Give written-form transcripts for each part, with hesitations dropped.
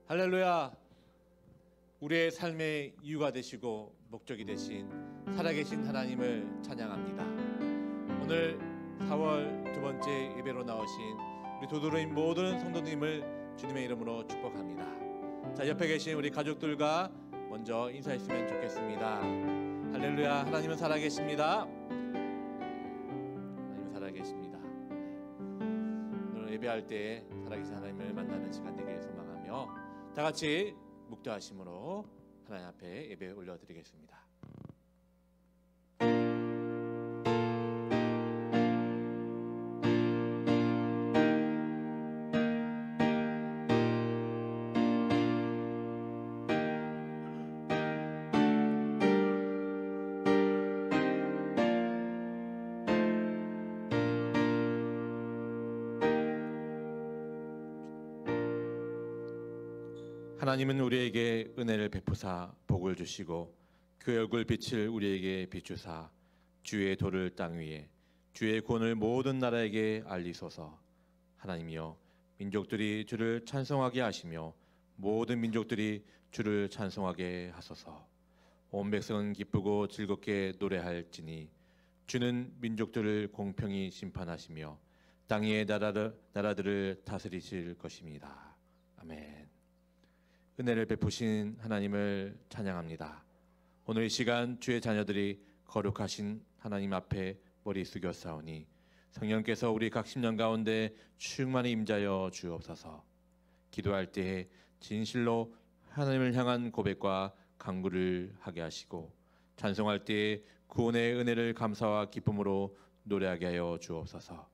할렐루야. 우리의 삶의 이유가 되시고 목적이 되신 살아계신 하나님을 찬양합니다. 오늘 4월 두 번째 예배로 나오신 우리 도도로인 모든 성도님을 주님의 이름으로 축복합니다. 자, 옆에 계신 우리 가족들과 먼저 인사했으면 좋겠습니다. 할렐루야. 하나님은 살아계십니다. 하나님은 살아계십니다. 오늘 예배할 때 살아계신 하나님을 만나는 시간 되기를 소망하며 다 같이 묵도하심으로 하나님 앞에 예배 올려드리겠습니다. 하나님은 우리에게 은혜를 베푸사 복을 주시고 그 얼굴 빛을 우리에게 비추사 주의 도를 땅 위에 주의 권을 모든 나라에게 알리소서. 하나님이여, 민족들이 주를 찬송하게 하시며 모든 민족들이 주를 찬송하게 하소서. 온 백성은 기쁘고 즐겁게 노래할지니 주는 민족들을 공평히 심판하시며 땅 위의 나라들을 다스리실 것입니다. 아멘. 은혜를 베푸신 하나님을 찬양합니다. 오늘 이 시간 주의 자녀들이 거룩하신 하나님 앞에 머리 숙여 싸우니 성령께서 우리 각 심령 가운데 충만히 임자여 주옵소서. 기도할 때에 진실로 하나님을 향한 고백과 간구를 하게 하시고 찬송할 때에 구원의 은혜를 감사와 기쁨으로 노래하게 하여 주옵소서.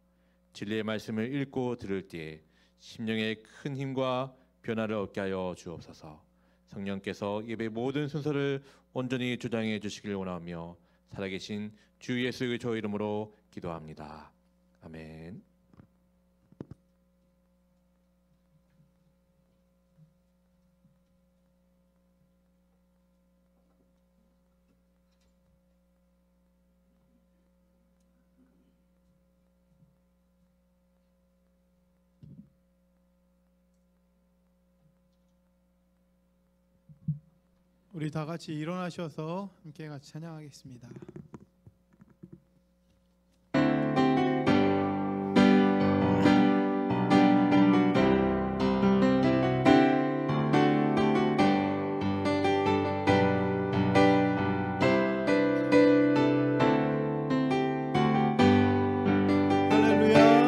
진리의 말씀을 읽고 들을 때에 심령의 큰 힘과 변화를 얻게 하여 주옵소서. 성령께서 예배 모든 순서를 온전히 주장해 주시길 원하며 살아계신 주 예수의 저 이름으로 기도합니다. 아멘. 우리 다 같이 일어나셔서 함께 같이 찬양하겠습니다. 할렐루야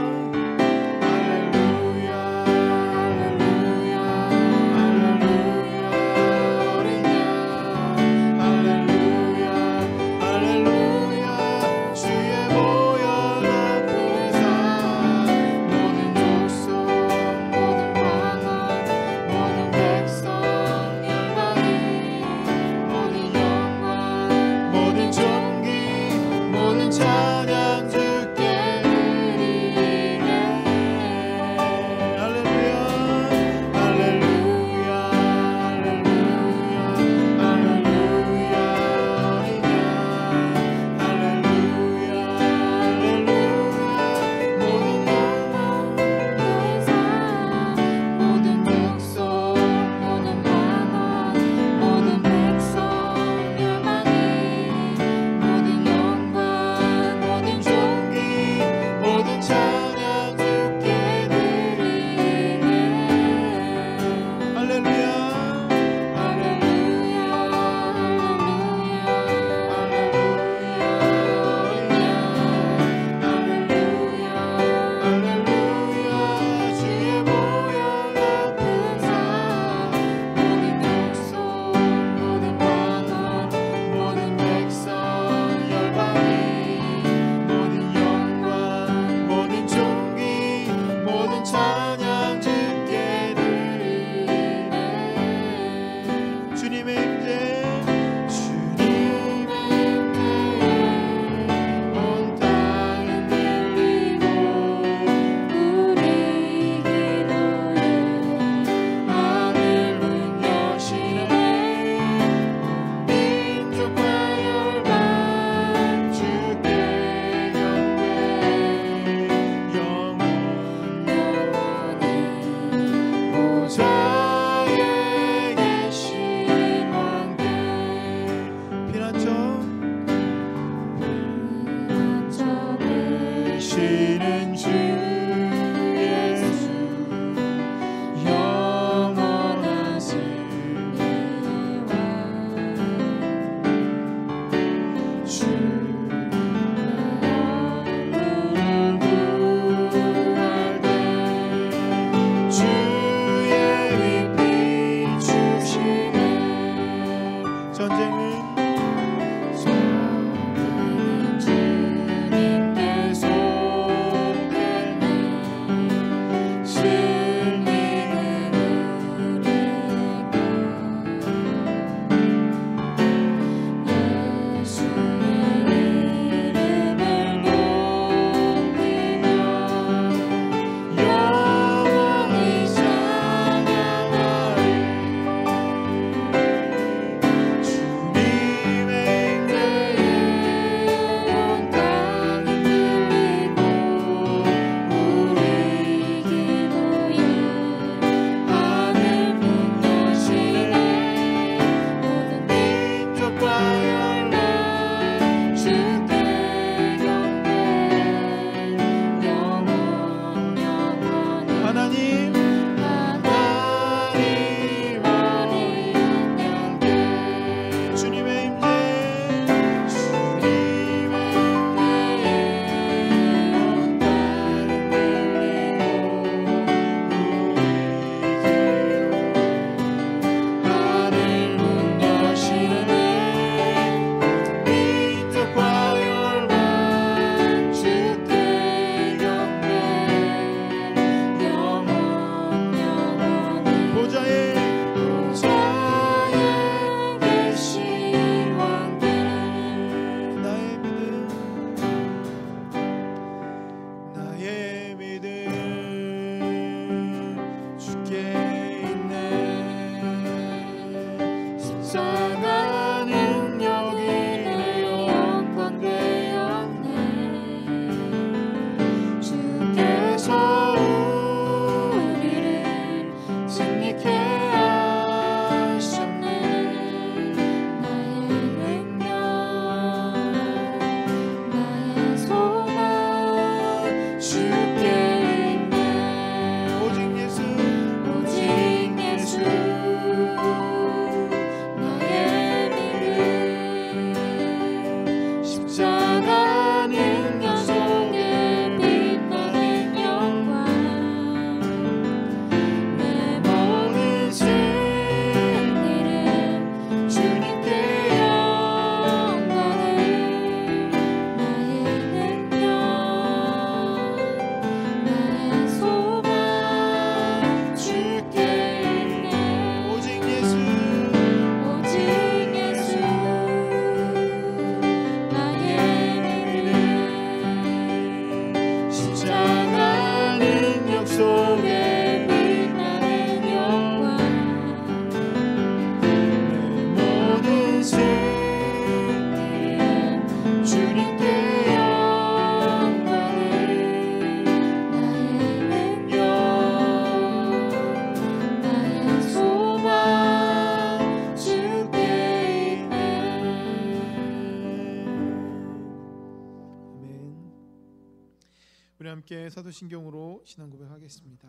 우리 함께 사도신경으로 신앙 고백하겠습니다.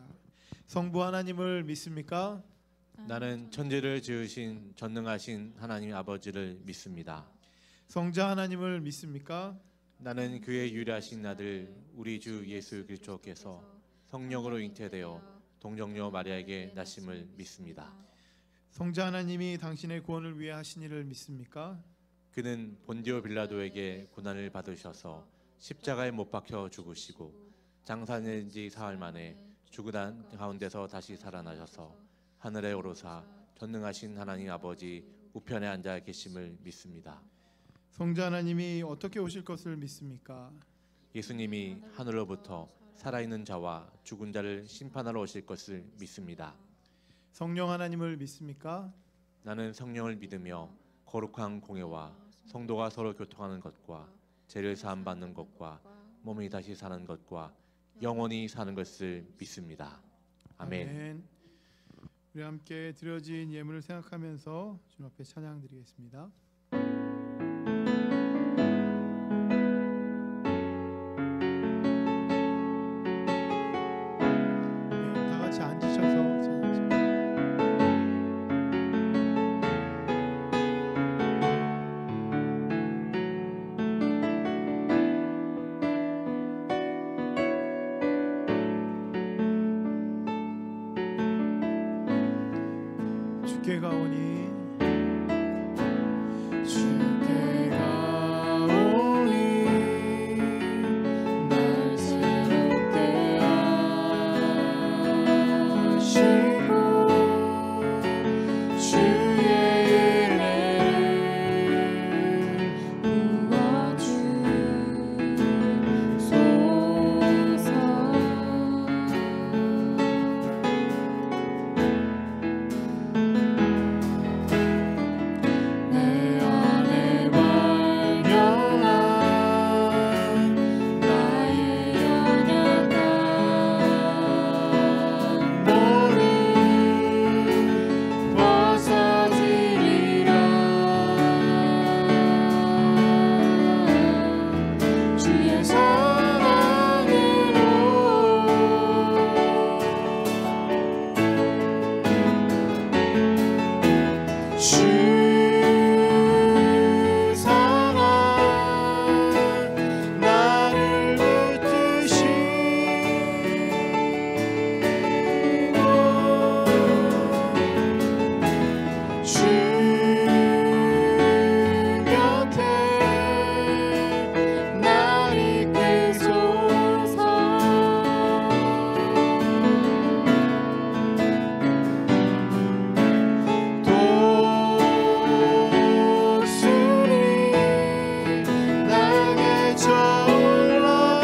성부 하나님을 믿습니까? 나는 천지를 지으신 전능하신 하나님 아버지를 믿습니다. 성자 하나님을 믿습니까? 나는 그의 유일하신 아들 우리 주 예수 그리스도께서 성령으로 잉태되어 동정녀 마리아에게 나심을 믿습니다. 성자 하나님이 당신의 구원을 위해 하신 일을 믿습니까? 그는 본디오 빌라도에게 고난을 받으셔서 십자가에 못 박혀 죽으시고 장사된 지 사흘 만에 죽으단 가운데서 다시 살아나셔서 하늘에 오르사 전능하신 하나님 아버지 우편에 앉아 계심을 믿습니다. 성자 하나님이 어떻게 오실 것을 믿습니까? 예수님이 하늘로부터 살아있는 자와 죽은 자를 심판하러 오실 것을 믿습니다. 성령 하나님을 믿습니까? 나는 성령을 믿으며 거룩한 공예와 성도가 서로 교통하는 것과 죄를 사함 받는 것과 몸이 다시 사는 것과 영원히 사는 것을 믿습니다. 아멘. 우리 함께 드려진 예물을 생각하면서 주님 앞에 찬양 드리겠습니다. 다 같이 앉으셔서 찬양하십니다. 주께 가오니 주께 가오니 날 새롭게 하시고 주의 은혜를 내 안에 발견한 나의 연약한 모를 벗어지리라. 주의 사랑으로 주 사랑 나를 붙드시고 주 곁에 날 이끄소서. 독수리 나게 저울러가리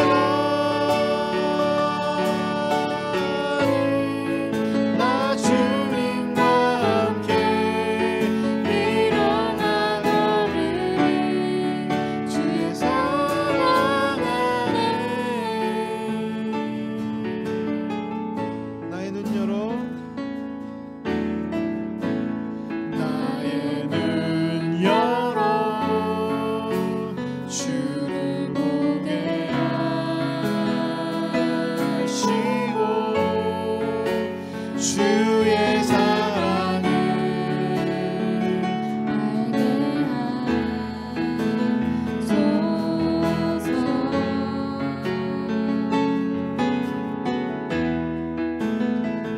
나 주님과 함께 일어나 걸으리 주의 사랑 안에. 나의 눈 열어 나의 눈 열어 주를 보게 하시고 주의 사랑을 알게 하소서.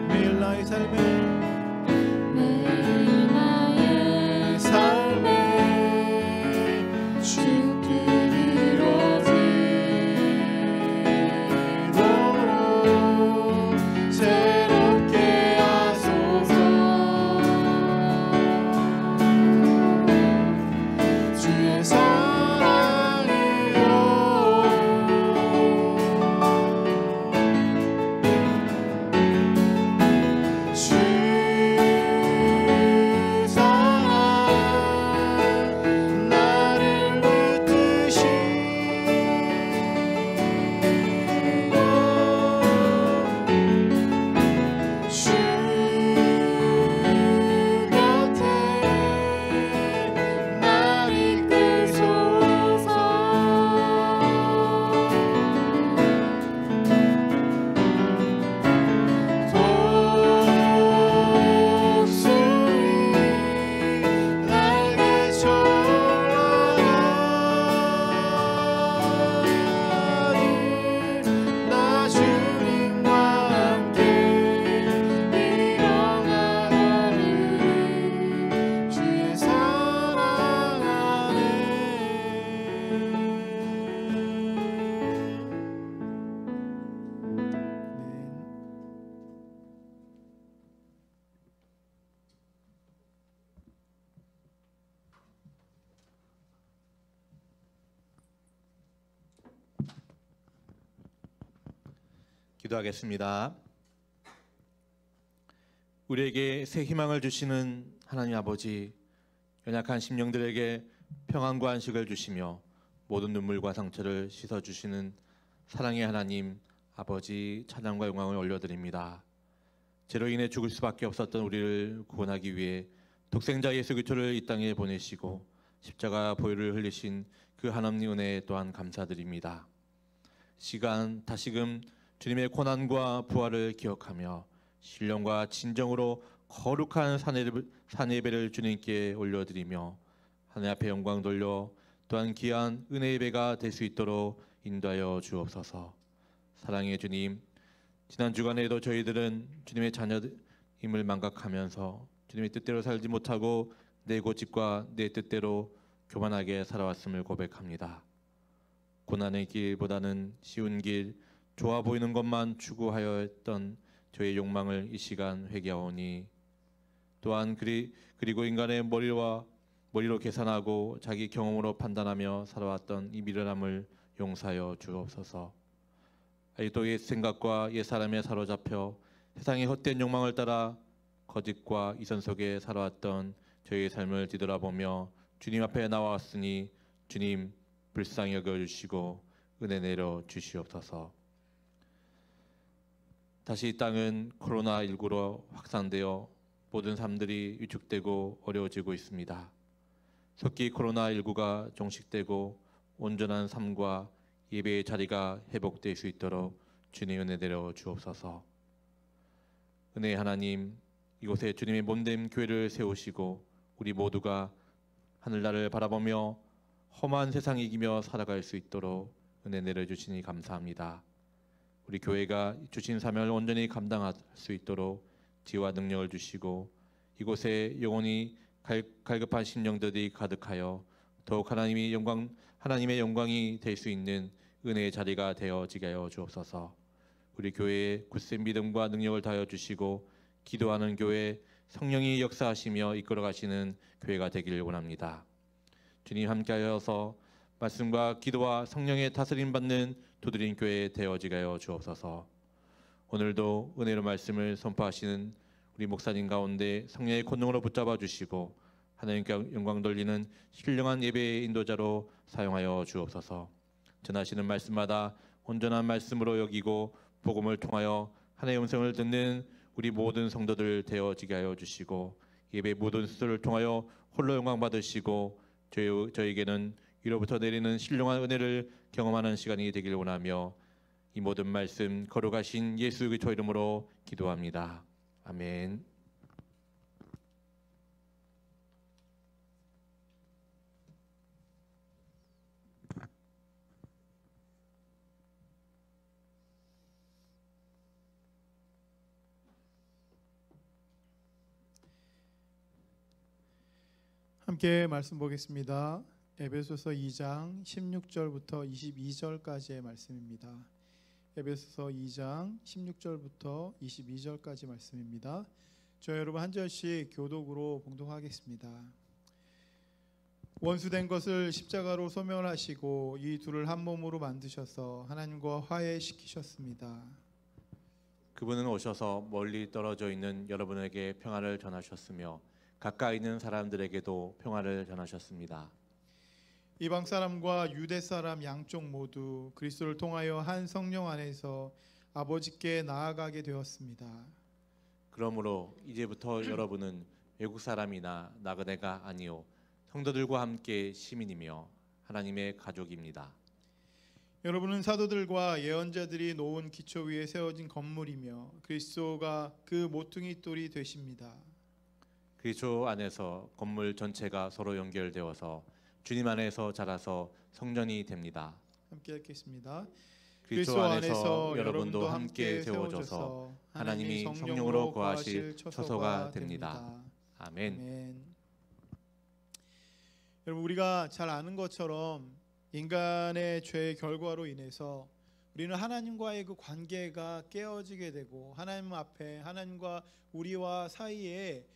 매일 나의 삶에 매일 나의 삶에 주 뜻 이루어지도록 새롭게 하소서. 주의 사랑이요 주 사랑 나를 붙드시고 주 곁에 날 이끄소서. 독수리 날개 저울러가리 나 주님과 함께 일어나 걸으리 주의 사랑 안에. 기도하겠습니다. 우리에게 새 희망을 주시는 하나님 아버지, 연약한 심령들에게 평안과 안식을 주시며 모든 눈물과 상처를 씻어주시는 사랑의 하나님 아버지, 찬양과 영광을 올려드립니다. 죄로 인해 죽을 수밖에 없었던 우리를 구원하기 위해 독생자 예수 그리스도를 이 땅에 보내시고 십자가 보혈을 흘리신 그 하나님 은혜 또한 감사드립니다. 시간 다시금 주님의 고난과 부활을 기억하며 신령과 진정으로 거룩한 산예배를 주님께 올려드리며 하늘 앞에 영광 돌려 또한 귀한 은혜의 배가 될 수 있도록 인도하여 주옵소서. 사랑의 주님, 지난 주간에도 저희들은 주님의 자녀임을 망각하면서 주님의 뜻대로 살지 못하고 내 고집과 내 뜻대로 교만하게 살아왔음을 고백합니다. 고난의 길보다는 쉬운 길, 좋아 보이는 것만 추구하여 했던 저의 욕망을 이 시간 회개하오니 또한 그리고 인간의 머리로 계산하고 자기 경험으로 판단하며 살아왔던 이 미련함을 용서하여 주옵소서. 아직도 옛 생각과 옛 사람에 사로잡혀 세상의 헛된 욕망을 따라 거짓과 이선 속에 살아왔던 저희의 삶을 뒤돌아보며 주님 앞에 나왔으니 주님 불쌍히 여겨주시고 은혜 내려 주시옵소서. 다시 이 땅은 코로나19로 확산되어 모든 삶들이 위축되고 어려워지고 있습니다. 속히 코로나19가 종식되고 온전한 삶과 예배의 자리가 회복될 수 있도록 주님 은혜 내려 주옵소서. 은혜의 하나님, 이곳에 주님의 몸된 교회를 세우시고 우리 모두가 하늘나라를 바라보며 험한 세상 이기며 살아갈 수 있도록 은혜 내려주시니 감사합니다. 우리 교회가 주신 사명을 온전히 감당할 수 있도록 지혜와 능력을 주시고 이곳에 영원히 갈급한 심령들이 가득하여 더욱 하나님의 영광이 될 수 있는 은혜의 자리가 되어지게 하여 주옵소서. 우리 교회에 굳센 믿음과 능력을 다하여 주시고 기도하는 교회, 성령이 역사하시며 이끌어 가시는 교회가 되기를 원합니다. 주님 함께하여서 말씀과 기도와 성령의 다스림 받는 두드린 교회 되어지게 하여 주옵소서. 오늘도 은혜로 말씀을 선포하시는 우리 목사님 가운데 성령의 권능으로 붙잡아 주시고 하나님께 영광 돌리는 신령한 예배의 인도자로 사용하여 주옵소서. 전하시는 말씀마다 온전한 말씀으로 여기고 복음을 통하여 하나님의 음성을 듣는 우리 모든 성도들 되어지게 하여 주시고 예배 모든 수술을 통하여 홀로 영광 받으시고 저에게는 위로부터 내리는 신령한 은혜를 경험하는 시간이 되길 원하며 이 모든 말씀 거룩하신 예수 그리스도 이름으로 기도합니다. 아멘. 함께 말씀 보겠습니다. 에베소서 2장 16절부터 22절까지의 말씀입니다. 에베소서 2장 16절부터 22절까지 말씀입니다. 저 여러분 한 절씩 교독으로 봉독하겠습니다. 원수된 것을 십자가로 소멸하시고 이 둘을 한 몸으로 만드셔서 하나님과 화해시키셨습니다. 그분은 오셔서 멀리 떨어져 있는 여러분에게 평화를 전하셨으며 가까이 있는 사람들에게도 평화를 전하셨습니다. 이방 사람과 유대 사람 양쪽 모두 그리스도를 통하여 한 성령 안에서 아버지께 나아가게 되었습니다. 그러므로 이제부터 여러분은 외국 사람이나 나그네가 아니요 성도들과 함께 시민이며 하나님의 가족입니다. 여러분은 사도들과 예언자들이 놓은 기초 위에 세워진 건물이며 그리스도가 그 모퉁이 돌이 되십니다. 그리스도 안에서 건물 전체가 서로 연결되어서 주님 안에서 자라서 성전이 됩니다. 함께 읽겠습니다. 그리스도 안에서 여러분도 함께 세워져서 하나님이 성령으로 거하실 처소가 됩니다. 아멘. 아멘. 여러분 우리가 잘 아는 것처럼 인간의 죄의 결과로 인해서 우리는 하나님과의 그 관계가 깨어지게 되고 하나님 앞에 하나님과 우리와 사이에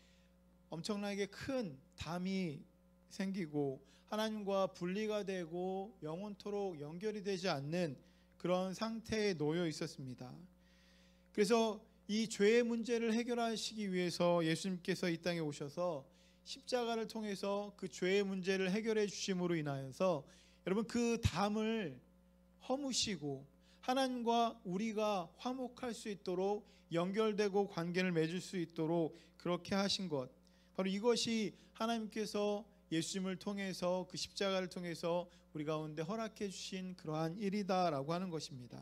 엄청나게 큰 담이 생기고 하나님과 분리가 되고 영원토록 연결이 되지 않는 그런 상태에 놓여 있었습니다. 그래서 이 죄의 문제를 해결하시기 위해서 예수님께서 이 땅에 오셔서 십자가를 통해서 그 죄의 문제를 해결해 주심으로 인하여서 여러분 그 담을 허무시고 하나님과 우리가 화목할 수 있도록 연결되고 관계를 맺을 수 있도록 그렇게 하신 것, 바로 이것이 하나님께서 예수님을 통해서 그 십자가를 통해서 우리 가운데 허락해 주신 그러한 일이다라고 하는 것입니다.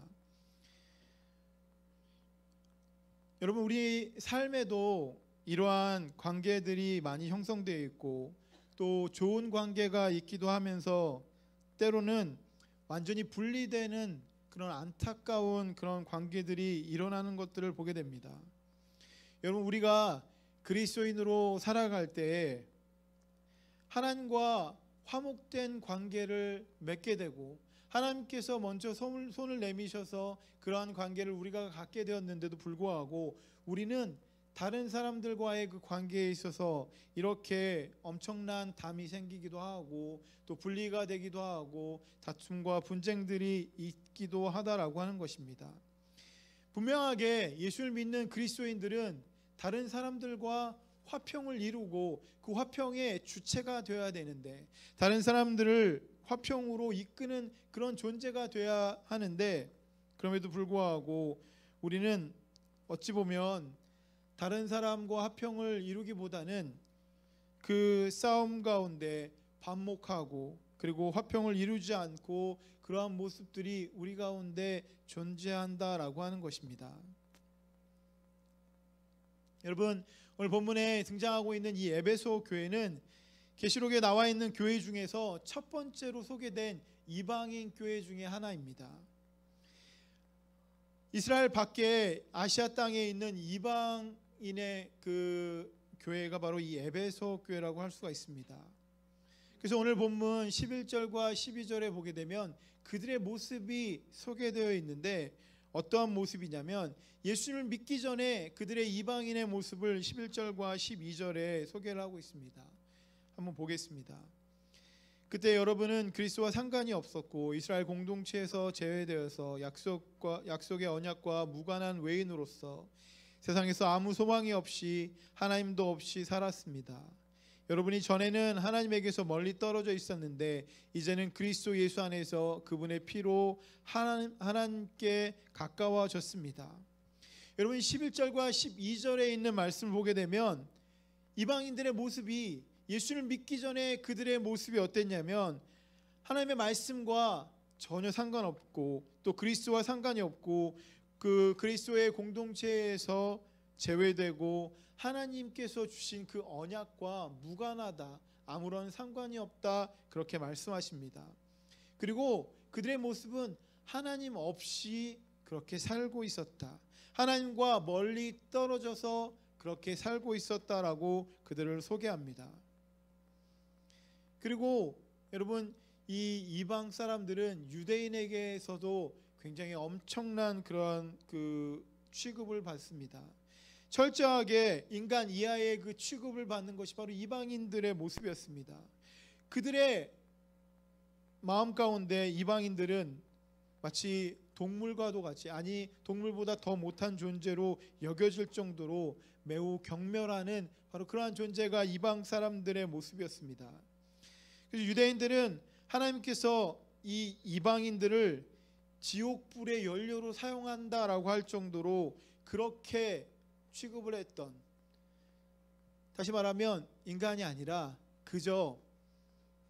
여러분 우리 삶에도 이러한 관계들이 많이 형성되어 있고 또 좋은 관계가 있기도 하면서 때로는 완전히 분리되는 그런 안타까운 그런 관계들이 일어나는 것들을 보게 됩니다. 여러분 우리가 그리스도인으로 살아갈 때에 하나님과 화목된 관계를 맺게 되고 하나님께서 먼저 손을 내미셔서 그러한 관계를 우리가 갖게 되었는데도 불구하고 우리는 다른 사람들과의 그 관계에 있어서 이렇게 엄청난 담이 생기기도 하고 또 분리가 되기도 하고 다툼과 분쟁들이 있기도 하다라고 하는 것입니다. 분명하게 예수를 믿는 그리스도인들은 다른 사람들과 화평을 이루고 그 화평의 주체가 되어야 되는데 다른 사람들을 화평으로 이끄는 그런 존재가 되어야 하는데 그럼에도 불구하고 우리는 어찌 보면 다른 사람과 화평을 이루기보다는 그 싸움 가운데 반목하고 그리고 화평을 이루지 않고 그러한 모습들이 우리 가운데 존재한다라고 하는 것입니다. 여러분, 오늘 본문에 등장하고 있는 이 에베소 교회는 계시록에 나와 있는 교회 중에서 첫 번째로 소개된 이방인 교회 중에 하나입니다. 이스라엘 밖에 아시아 땅에 있는 이방인의 그 교회가 바로 이 에베소 교회라고 할 수가 있습니다. 그래서 오늘 본문 11절과 12절에 보게 되면 그들의 모습이 소개되어 있는데 어떠한 모습이냐면 예수님을 믿기 전에 그들의 이방인의 모습을 11절과 12절에 소개를 하고 있습니다. 한번 보겠습니다. 그때 여러분은 그리스도와 상관이 없었고 이스라엘 공동체에서 제외되어서 약속의 언약과 무관한 외인으로서 세상에서 아무 소망이 없이 하나님도 없이 살았습니다. 여러분이 전에는 하나님에게서 멀리 떨어져 있었는데 이제는 그리스도 예수 안에서 그분의 피로 하나님께 가까워졌습니다. 여러분 11절과 12절에 있는 말씀을 보게 되면 이방인들의 모습이 예수를 믿기 전에 그들의 모습이 어땠냐면 하나님의 말씀과 전혀 상관없고 또 그리스도와 상관이 없고 그 그리스도의 공동체에서 제외되고 하나님께서 주신 그 언약과 무관하다, 아무런 상관이 없다 그렇게 말씀하십니다. 그리고 그들의 모습은 하나님 없이 그렇게 살고 있었다. 하나님과 멀리 떨어져서 그렇게 살고 있었다라고 그들을 소개합니다. 그리고 여러분 이 이방 사람들은 유대인에게서도 굉장히 엄청난 그런 그 취급을 받습니다. 철저하게 인간 이하의 그 취급을 받는 것이 바로 이방인들의 모습이었습니다. 그들의 마음 가운데 이방인들은 마치 동물과도 같이 아니 동물보다 더 못한 존재로 여겨질 정도로 매우 경멸하는 바로 그러한 존재가 이방 사람들의 모습이었습니다. 그래서 유대인들은 하나님께서 이 이방인들을 지옥불의 연료로 사용한다라고 할 정도로 그렇게 취급을 했던, 다시 말하면 인간이 아니라 그저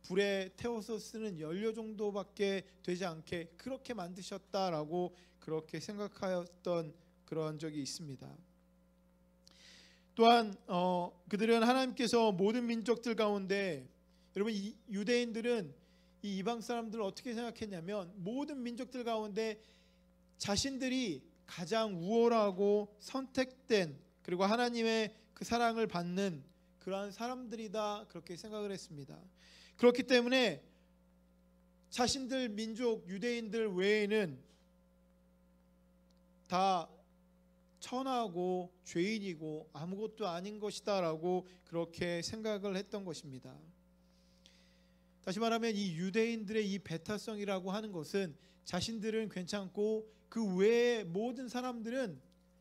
불에 태워서 쓰는 연료 정도밖에 되지 않게 그렇게 만드셨다라고 그렇게 생각하였던 그런 적이 있습니다. 또한 그들은 하나님께서 모든 민족들 가운데 여러분 이 유대인들은 이 이방 사람들을 어떻게 생각했냐면 모든 민족들 가운데 자신들이 가장 우월하고 선택된 그리고 하나님의 그 사랑을 받는 그러한 사람들이다 그렇게 생각을 했습니다. 그렇기 때문에 자신들 민족 유대인들 외에는 다 천하고 죄인이고 아무것도 아닌 것이다라고 그렇게 생각을 했던 것입니다. 다시 말하면 이 유대인들의 이 배타성이라고 하는 것은 자신들은 괜찮고 그 외의 모든 사람들은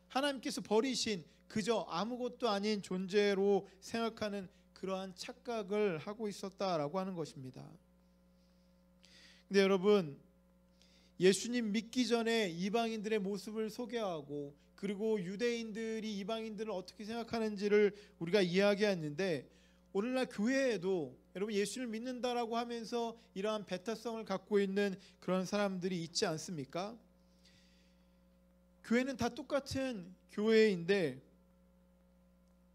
하나님께서 버리신 그저 아무것도 아닌 존재로 생각하는 그러한 착각을 하고 있었다라고 하는 것입니다. 근데 여러분 예수님 믿기 전에 이방인들의 모습을 소개하고 그리고 유대인들이 이방인들을 어떻게 생각하는지를 우리가 이야기했는데 오늘날 교회에도 여러분 예수를 믿는다라고 하면서 이러한 배타성을 갖고 있는 그런 사람들이 있지 않습니까? 교회는 다 똑같은 교회인데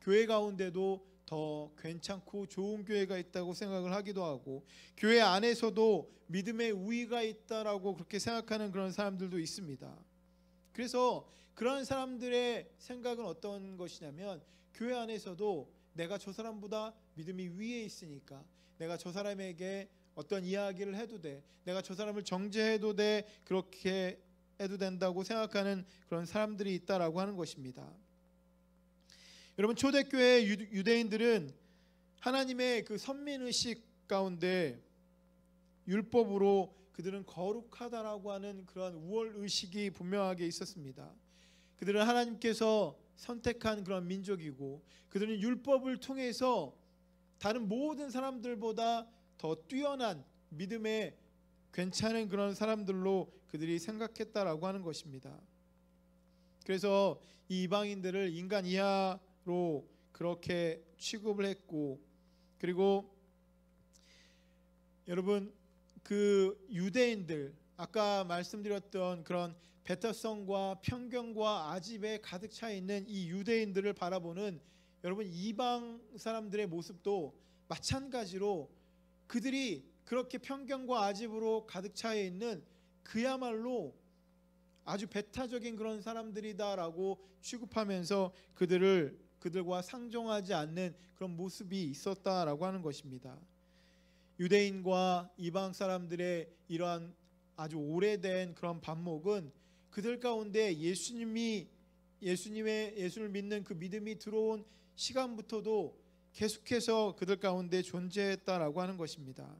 교회 가운데도 더 괜찮고 좋은 교회가 있다고 생각을 하기도 하고 교회 안에서도 믿음의 우위가 있다라고 그렇게 생각하는 그런 사람들도 있습니다. 그래서 그런 사람들의 생각은 어떤 것이냐면 교회 안에서도 내가 저 사람보다 믿음이 위에 있으니까 내가 저 사람에게 어떤 이야기를 해도 돼, 내가 저 사람을 정죄해도 돼, 그렇게 해도 된다고 생각하는 그런 사람들이 있다라고 하는 것입니다. 여러분, 초대교회 유대인들은 하나님의 그 선민의식 가운데 율법으로 그들은 거룩하다라고 하는 그런 우월의식이 분명하게 있었습니다. 그들은 하나님께서 선택한 그런 민족이고, 그들은 율법을 통해서 다른 모든 사람들보다 더 뛰어난 믿음에 괜찮은 그런 사람들로 그들이 생각했다라고 하는 것입니다. 그래서 이 이방인들을 인간 이하로 그렇게 취급을 했고, 그리고 여러분, 그 유대인들, 아까 말씀드렸던 그런 배타성과 편견과 아집에 가득 차 있는 이 유대인들을 바라보는 여러분 이방 사람들의 모습도 마찬가지로 그들이 그렇게 편견과 아집으로 가득 차 있는 그야말로 아주 배타적인 그런 사람들이다라고 취급하면서 그들과 상종하지 않는 그런 모습이 있었다라고 하는 것입니다. 유대인과 이방 사람들의 이러한 아주 오래된 그런 반목은 그들 가운데 예수를 믿는 그 믿음이 들어온 시간부터도 계속해서 그들 가운데 존재했다라고 하는 것입니다.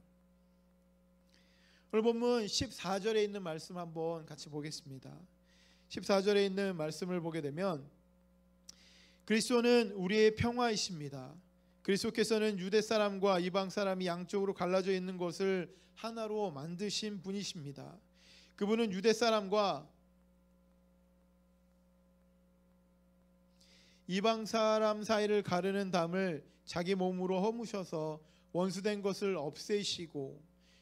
오늘 본문 14절에 있는 말씀 한번 같이 보겠습니다. 14절에 있는 말씀을 보게 되면, 그리스도는 우리의 평화이십니다. 그리스도께서는 유대 사람과 이방 사람이 양쪽으로 갈라져 있는 것을 하나로 만드신 분이십니다. 그분은 유대 사람과 이방 사람 사이를 가르는 담을 자기 몸으로 허무셔서 원수된 것을 없애시고,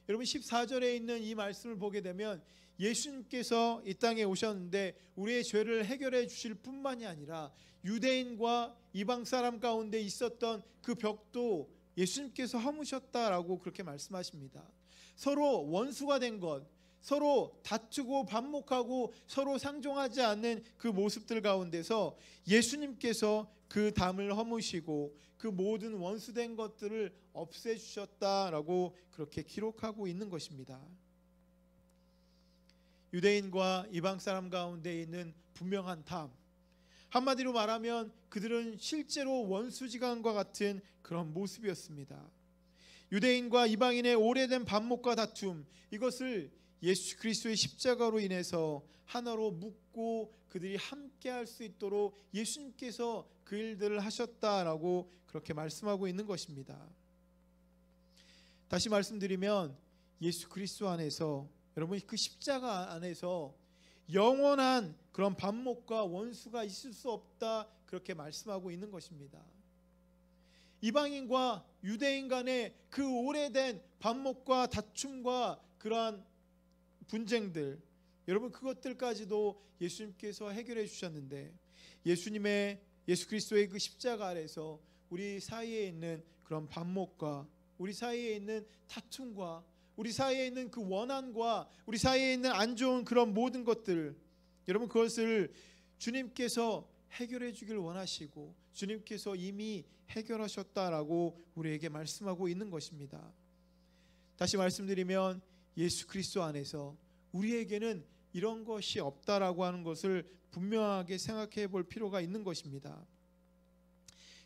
여러분 14절에 있는 이 말씀을 보게 되면 예수님께서 이 땅에 오셨는데 우리의 죄를 해결해 주실 뿐만이 아니라 유대인과 이방 사람 가운데 있었던 그 벽도 예수님께서 허무셨다라고 그렇게 말씀하십니다. 서로 원수가 된 것, 서로 다투고 반목하고 서로 상종하지 않는 그 모습들 가운데서 예수님께서 그 담을 허무시고 그 모든 원수된 것들을 없애주셨다라고 그렇게 기록하고 있는 것입니다. 유대인과 이방 사람 가운데 있는 분명한 담, 한마디로 말하면 그들은 실제로 원수지간과 같은 그런 모습이었습니다. 유대인과 이방인의 오래된 반목과 다툼, 이것을 예수 그리스도의 십자가로 인해서 하나로 묶고 그들이 함께 할 수 있도록 예수님께서 그 일들을 하셨다라고 그렇게 말씀하고 있는 것입니다. 다시 말씀드리면 예수 그리스도 안에서, 여러분 그 십자가 안에서 영원한 그런 반목과 원수가 있을 수 없다, 그렇게 말씀하고 있는 것입니다. 이방인과 유대인 간의 그 오래된 반목과 다툼과 그러한 분쟁들, 여러분 그것들까지도 예수님께서 해결해 주셨는데, 예수 그리스도의 그 십자가 아래서 우리 사이에 있는 그런 반목과 우리 사이에 있는 다툼과 우리 사이에 있는 그 원한과 우리 사이에 있는 안 좋은 그런 모든 것들, 여러분 그것을 주님께서 해결해 주길 원하시고 주님께서 이미 해결하셨다라고 우리에게 말씀하고 있는 것입니다. 다시 말씀드리면 예수 그리스도 안에서 우리에게는 이런 것이 없다라고 하는 것을 분명하게 생각해 볼 필요가 있는 것입니다.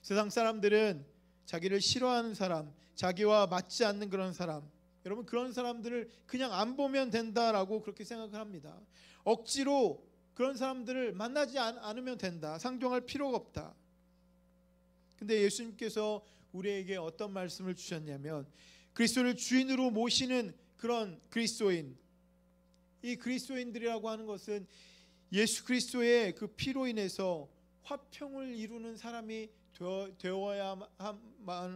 세상 사람들은 자기를 싫어하는 사람, 자기와 맞지 않는 그런 사람, 여러분 그런 사람들을 그냥 안 보면 된다라고 그렇게 생각을 합니다. 억지로 그런 사람들을 만나지 않으면 된다, 상종할 필요가 없다. 근데 예수님께서 우리에게 어떤 말씀을 주셨냐면, 그리스도를 주인으로 모시는 그런 그리스도인, 이 그리스도인들이라고 하는 것은 예수 그리스도의 그 피로 인해서 화평을 이루는 사람이 되어야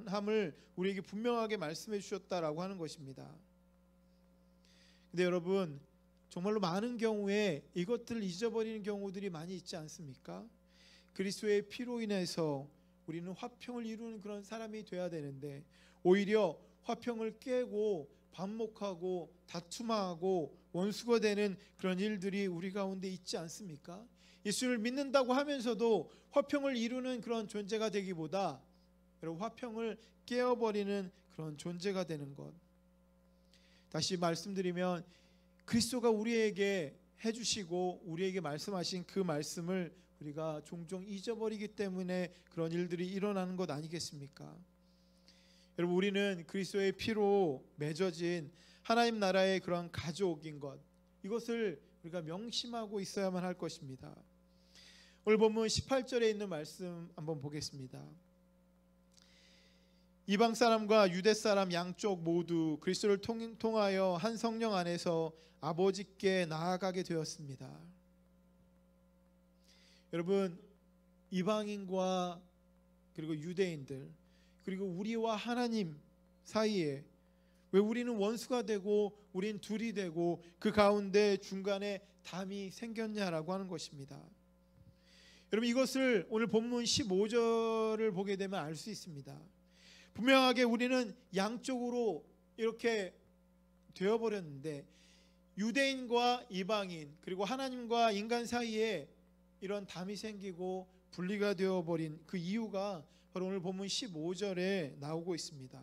함을 우리에게 분명하게 말씀해 주셨다라고 하는 것입니다. 근데 여러분 정말로 많은 경우에 이것들을 잊어버리는 경우들이 많이 있지 않습니까? 그리스도의 피로 인해서 우리는 화평을 이루는 그런 사람이 되어야 되는데 오히려 화평을 깨고 반목하고 다툼하고 원수가 되는 그런 일들이 우리 가운데 있지 않습니까? 예수를 믿는다고 하면서도 화평을 이루는 그런 존재가 되기보다 여러분 화평을 깨어버리는 그런 존재가 되는 것. 다시 말씀드리면 그리스도가 우리에게 해주시고 우리에게 말씀하신 그 말씀을 우리가 종종 잊어버리기 때문에 그런 일들이 일어나는 것 아니겠습니까? 여러분 우리는 그리스도의 피로 맺어진 하나님 나라의 그런 가족인 것, 이것을 우리가 명심하고 있어야만 할 것입니다. 오늘 본문 18절에 있는 말씀 한번 보겠습니다. 이방 사람과 유대 사람 양쪽 모두 그리스도를 통하여 한 성령 안에서 아버지께 나아가게 되었습니다. 여러분 이방인과 그리고 유대인들 그리고 우리와 하나님 사이에 왜 우리는 원수가 되고 우린 둘이 되고 그 가운데 중간에 담이 생겼냐라고 하는 것입니다. 여러분 이것을 오늘 본문 15절을 보게 되면 알 수 있습니다. 분명하게 우리는 양쪽으로 이렇게 되어버렸는데 유대인과 이방인 그리고 하나님과 인간 사이에 이런 담이 생기고 분리가 되어버린 그 이유가 바로 오늘 본문 15절에 나오고 있습니다.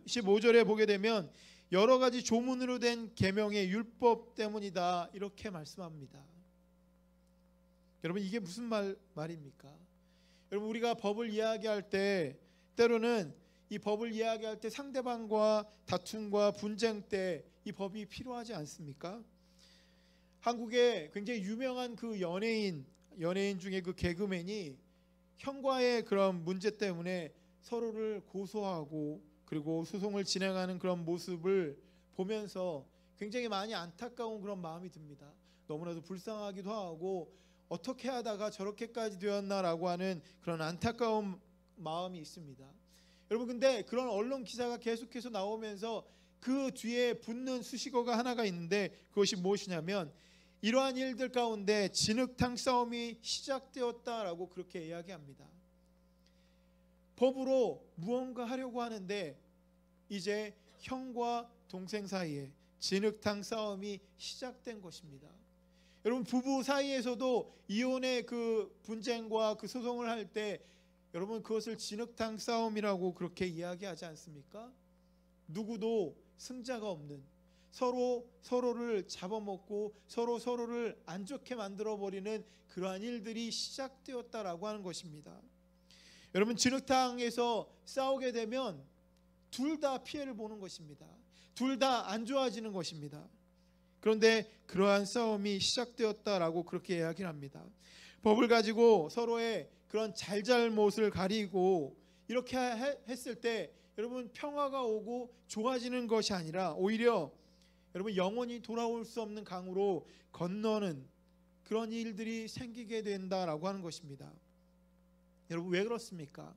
15절에 보게 되면 여러 가지 조문으로 된 계명의 율법 때문이다 이렇게 말씀합니다. 여러분 이게 무슨 말입니까? 여러분 우리가 법을 이야기할 때 때로는 이 법을 이야기할 때 상대방과 다툼과 분쟁 때 이 법이 필요하지 않습니까? 한국에 굉장히 유명한 그 연예인 중에 그 개그맨이 형과의 그런 문제 때문에 서로를 고소하고 그리고 소송을 진행하는 그런 모습을 보면서 굉장히 많이 안타까운 그런 마음이 듭니다. 너무나도 불쌍하기도 하고 어떻게 하다가 저렇게까지 되었나라고 하는 그런 안타까운 마음이 있습니다. 여러분 근데 그런 언론 기사가 계속해서 나오면서 그 뒤에 붙는 수식어가 하나가 있는데 그것이 무엇이냐면 이러한 일들 가운데 진흙탕 싸움이 시작되었다라고 그렇게 이야기합니다. 법으로 무언가 하려고 하는데 이제 형과 동생 사이에 진흙탕 싸움이 시작된 것입니다. 여러분 부부 사이에서도 이혼의 그 분쟁과 그 소송을 할 때 여러분 그것을 진흙탕 싸움이라고 그렇게 이야기하지 않습니까? 누구도 승자가 없는 서로를 잡아먹고 서로를 안 좋게 만들어버리는 그러한 일들이 시작되었다라고 하는 것입니다. 여러분 진흙탕에서 싸우게 되면 둘 다 피해를 보는 것입니다. 둘 다 안 좋아지는 것입니다. 그런데 그러한 싸움이 시작되었다라고 그렇게 이야기를 합니다. 법을 가지고 서로의 그런 잘잘못을 가리고 이렇게 했을 때 여러분 평화가 오고 좋아지는 것이 아니라 오히려 여러분 영원히 돌아올 수 없는 강으로 건너는 그런 일들이 생기게 된다라고 하는 것입니다. 여러분 왜 그렇습니까?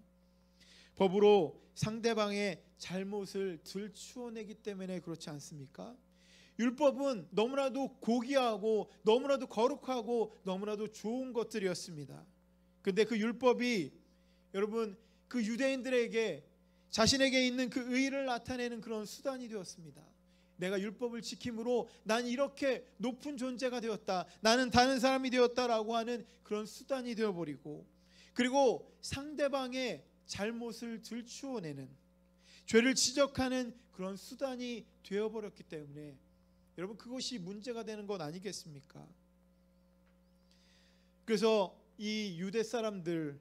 법으로 상대방의 잘못을 들추어내기 때문에 그렇지 않습니까? 율법은 너무나도 고귀하고 너무나도 거룩하고 너무나도 좋은 것들이었습니다. 근데 그 율법이 여러분 그 유대인들에게 자신에게 있는 그 의의를 나타내는 그런 수단이 되었습니다. 내가 율법을 지킴으로 난 이렇게 높은 존재가 되었다. 나는 다른 사람이 되었다라고 하는 그런 수단이 되어버리고 그리고 상대방의 잘못을 들추어내는 죄를 지적하는 그런 수단이 되어버렸기 때문에 여러분 그것이 문제가 되는 것 아니겠습니까? 그래서 이 유대 사람들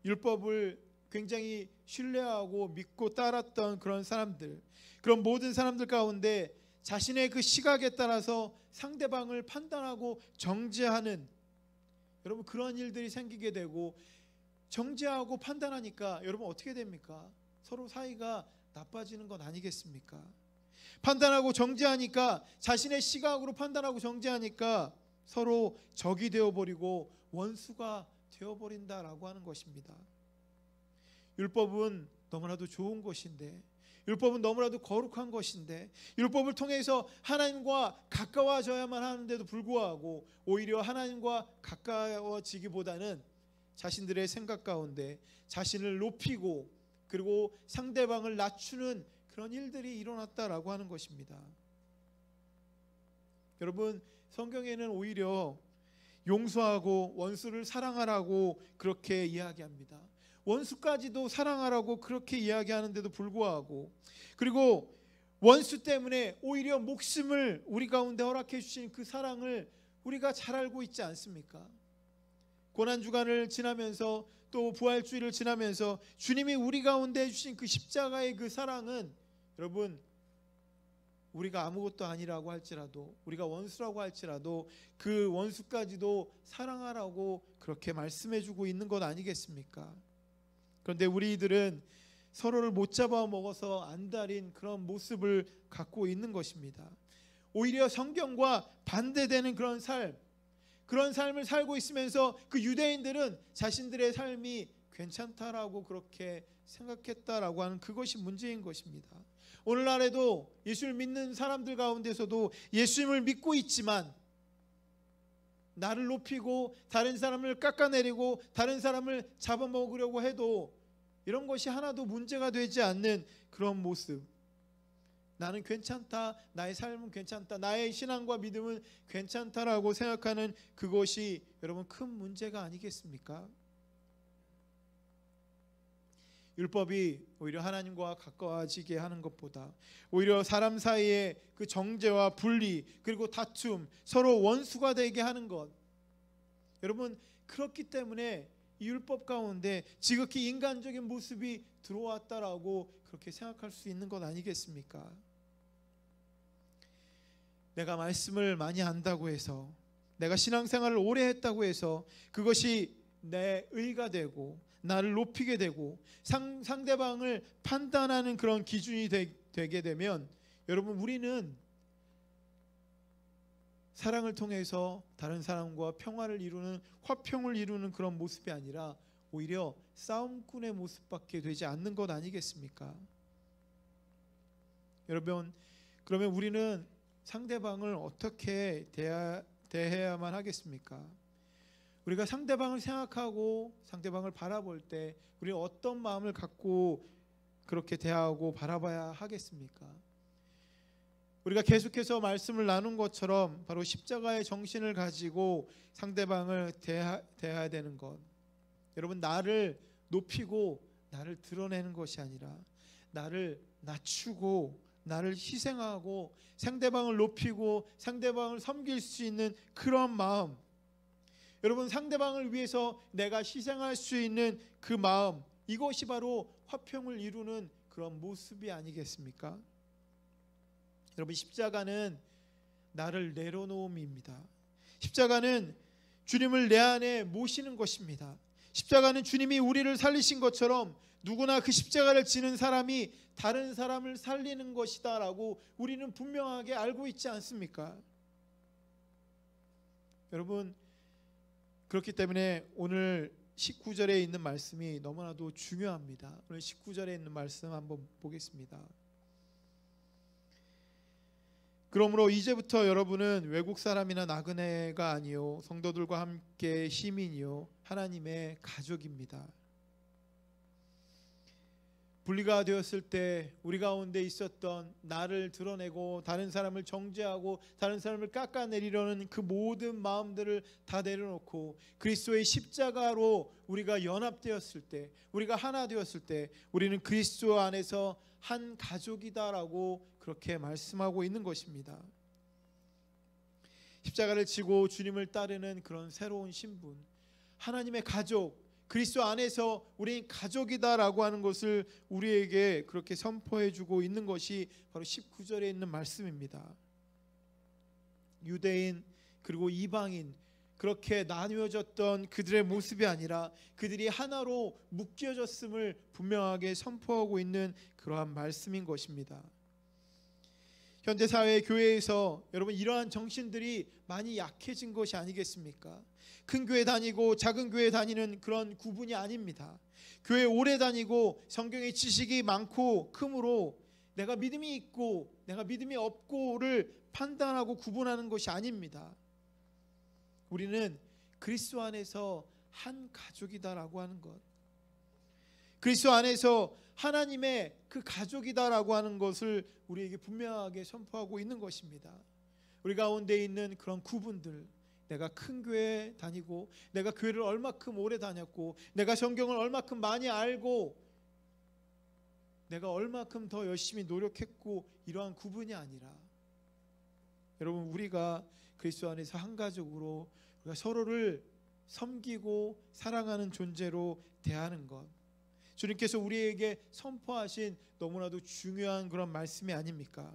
율법을 굉장히 신뢰하고 믿고 따랐던 그런 사람들 그런 모든 사람들 가운데 자신의 그 시각에 따라서 상대방을 판단하고 정죄하는 여러분 그런 일들이 생기게 되고 정죄하고 판단하니까 여러분 어떻게 됩니까? 서로 사이가 나빠지는 것 아니겠습니까? 판단하고 정죄하니까 자신의 시각으로 판단하고 정죄하니까 서로 적이 되어버리고 원수가 되어버린다라고 하는 것입니다. 율법은 너무나도 좋은 것인데 율법은 너무나도 거룩한 것인데 율법을 통해서 하나님과 가까워져야만 하는데도 불구하고 오히려 하나님과 가까워지기보다는 자신들의 생각 가운데 자신을 높이고 그리고 상대방을 낮추는 그런 일들이 일어났다라고 하는 것입니다. 여러분 성경에는 오히려 용서하고 원수를 사랑하라고 그렇게 이야기합니다. 원수까지도 사랑하라고 그렇게 이야기하는데도 불구하고, 그리고 원수 때문에 오히려 목숨을 우리 가운데 허락해 주신 그 사랑을 우리가 잘 알고 있지 않습니까? 고난주간을 지나면서 또 부활주일을 지나면서 주님이 우리 가운데 해주신 그 십자가의 그 사랑은, 여러분, 우리가 아무것도 아니라고 할지라도, 우리가 원수라고 할지라도 그 원수까지도 사랑하라고 그렇게 말씀해주고 있는 것 아니겠습니까? 그런데 우리들은 서로를 못 잡아먹어서 안달인 그런 모습을 갖고 있는 것입니다. 오히려 성경과 반대되는 그런 삶을 살고 있으면서 그 유대인들은 자신들의 삶이 괜찮다라고 그렇게 생각했다라고 하는 그것이 문제인 것입니다. 오늘날에도 예수를 믿는 사람들 가운데서도 예수님을 믿고 있지만 나를 높이고 다른 사람을 깎아내리고 다른 사람을 잡아먹으려고 해도 이런 것이 하나도 문제가 되지 않는 그런 모습. 나는 괜찮다, 나의 삶은 괜찮다, 나의 신앙과 믿음은 괜찮다라고 생각하는 그것이 여러분 큰 문제가 아니겠습니까? 율법이 오히려 하나님과 가까워지게 하는 것보다 오히려 사람 사이의 그 정죄와 분리, 그리고 다툼, 서로 원수가 되게 하는 것, 여러분 그렇기 때문에 이 율법 가운데 지극히 인간적인 모습이 들어왔다라고 그렇게 생각할 수 있는 것 아니겠습니까? 내가 말씀을 많이 안다고 해서, 내가 신앙생활을 오래 했다고 해서 그것이 내 의가 되고 나를 높이게 되고 상대방을 판단하는 그런 기준이 되게 되면, 여러분 우리는 사랑을 통해서 다른 사람과 평화를 이루는, 화평을 이루는 그런 모습이 아니라 오히려 싸움꾼의 모습밖에 되지 않는 것 아니겠습니까? 여러분, 그러면 우리는 상대방을 어떻게 대해야만 하겠습니까? 우리가 상대방을 생각하고 상대방을 바라볼 때 우리는 어떤 마음을 갖고 그렇게 대하고 바라봐야 하겠습니까? 우리가 계속해서 말씀을 나눈 것처럼 바로 십자가의 정신을 가지고 상대방을 대해야 되는 것, 여러분 나를 높이고 나를 드러내는 것이 아니라 나를 낮추고 나를 희생하고 상대방을 높이고 상대방을 섬길 수 있는 그런 마음, 여러분 상대방을 위해서 내가 희생할 수 있는 그 마음, 이것이 바로 화평을 이루는 그런 모습이 아니겠습니까? 여러분 십자가는 나를 내려놓음입니다. 십자가는 주님을 내 안에 모시는 것입니다. 십자가는 주님이 우리를 살리신 것처럼 누구나 그 십자가를 지는 사람이 다른 사람을 살리는 것이다 라고 우리는 분명하게 알고 있지 않습니까? 여러분 그렇기 때문에 오늘 19절에 있는 말씀이 너무나도 중요합니다. 오늘 19절에 있는 말씀 한번 보겠습니다. 그러므로 이제부터 여러분은 외국 사람이나 나그네가 아니요 성도들과 함께 시민이요 하나님의 가족입니다. 분리가 되었을 때 우리 가운데 있었던 나를 드러내고 다른 사람을 정죄하고 다른 사람을 깎아내리려는 그 모든 마음들을 다 내려놓고 그리스도의 십자가로 우리가 연합되었을 때, 우리가 하나 되었을 때 우리는 그리스도 안에서 한 가족이다라고 그렇게 말씀하고 있는 것입니다. 십자가를 지고 주님을 따르는 그런 새로운 신분, 하나님의 가족, 그리스도 안에서 우리는 가족이다라고 하는 것을 우리에게 그렇게 선포해주고 있는 것이 바로 19절에 있는 말씀입니다. 유대인 그리고 이방인 그렇게 나뉘어졌던 그들의 모습이 아니라 그들이 하나로 묶여졌음을 분명하게 선포하고 있는 그러한 말씀인 것입니다. 현대 사회 교회에서 여러분 이러한 정신들이 많이 약해진 것이 아니겠습니까? 큰 교회 다니고 작은 교회 다니는 그런 구분이 아닙니다. 교회 오래 다니고 성경의 지식이 많고 크므로 내가 믿음이 있고 내가 믿음이 없고를 판단하고 구분하는 것이 아닙니다. 우리는 그리스도 안에서 한 가족이다라고 하는 것, 그리스도 안에서 하나님의 그 가족이다라고 하는 것을 우리에게 분명하게 선포하고 있는 것입니다. 우리 가운데 있는 그런 구분들, 내가 큰 교회 다니고 내가 교회를 얼마큼 오래 다녔고 내가 성경을 얼마큼 많이 알고 내가 얼마큼 더 열심히 노력했고 이러한 구분이 아니라 여러분 우리가 그리스도 안에서 한 가족으로 우리가 서로를 섬기고 사랑하는 존재로 대하는 것, 주님께서 우리에게 선포하신 너무나도 중요한 그런 말씀이 아닙니까?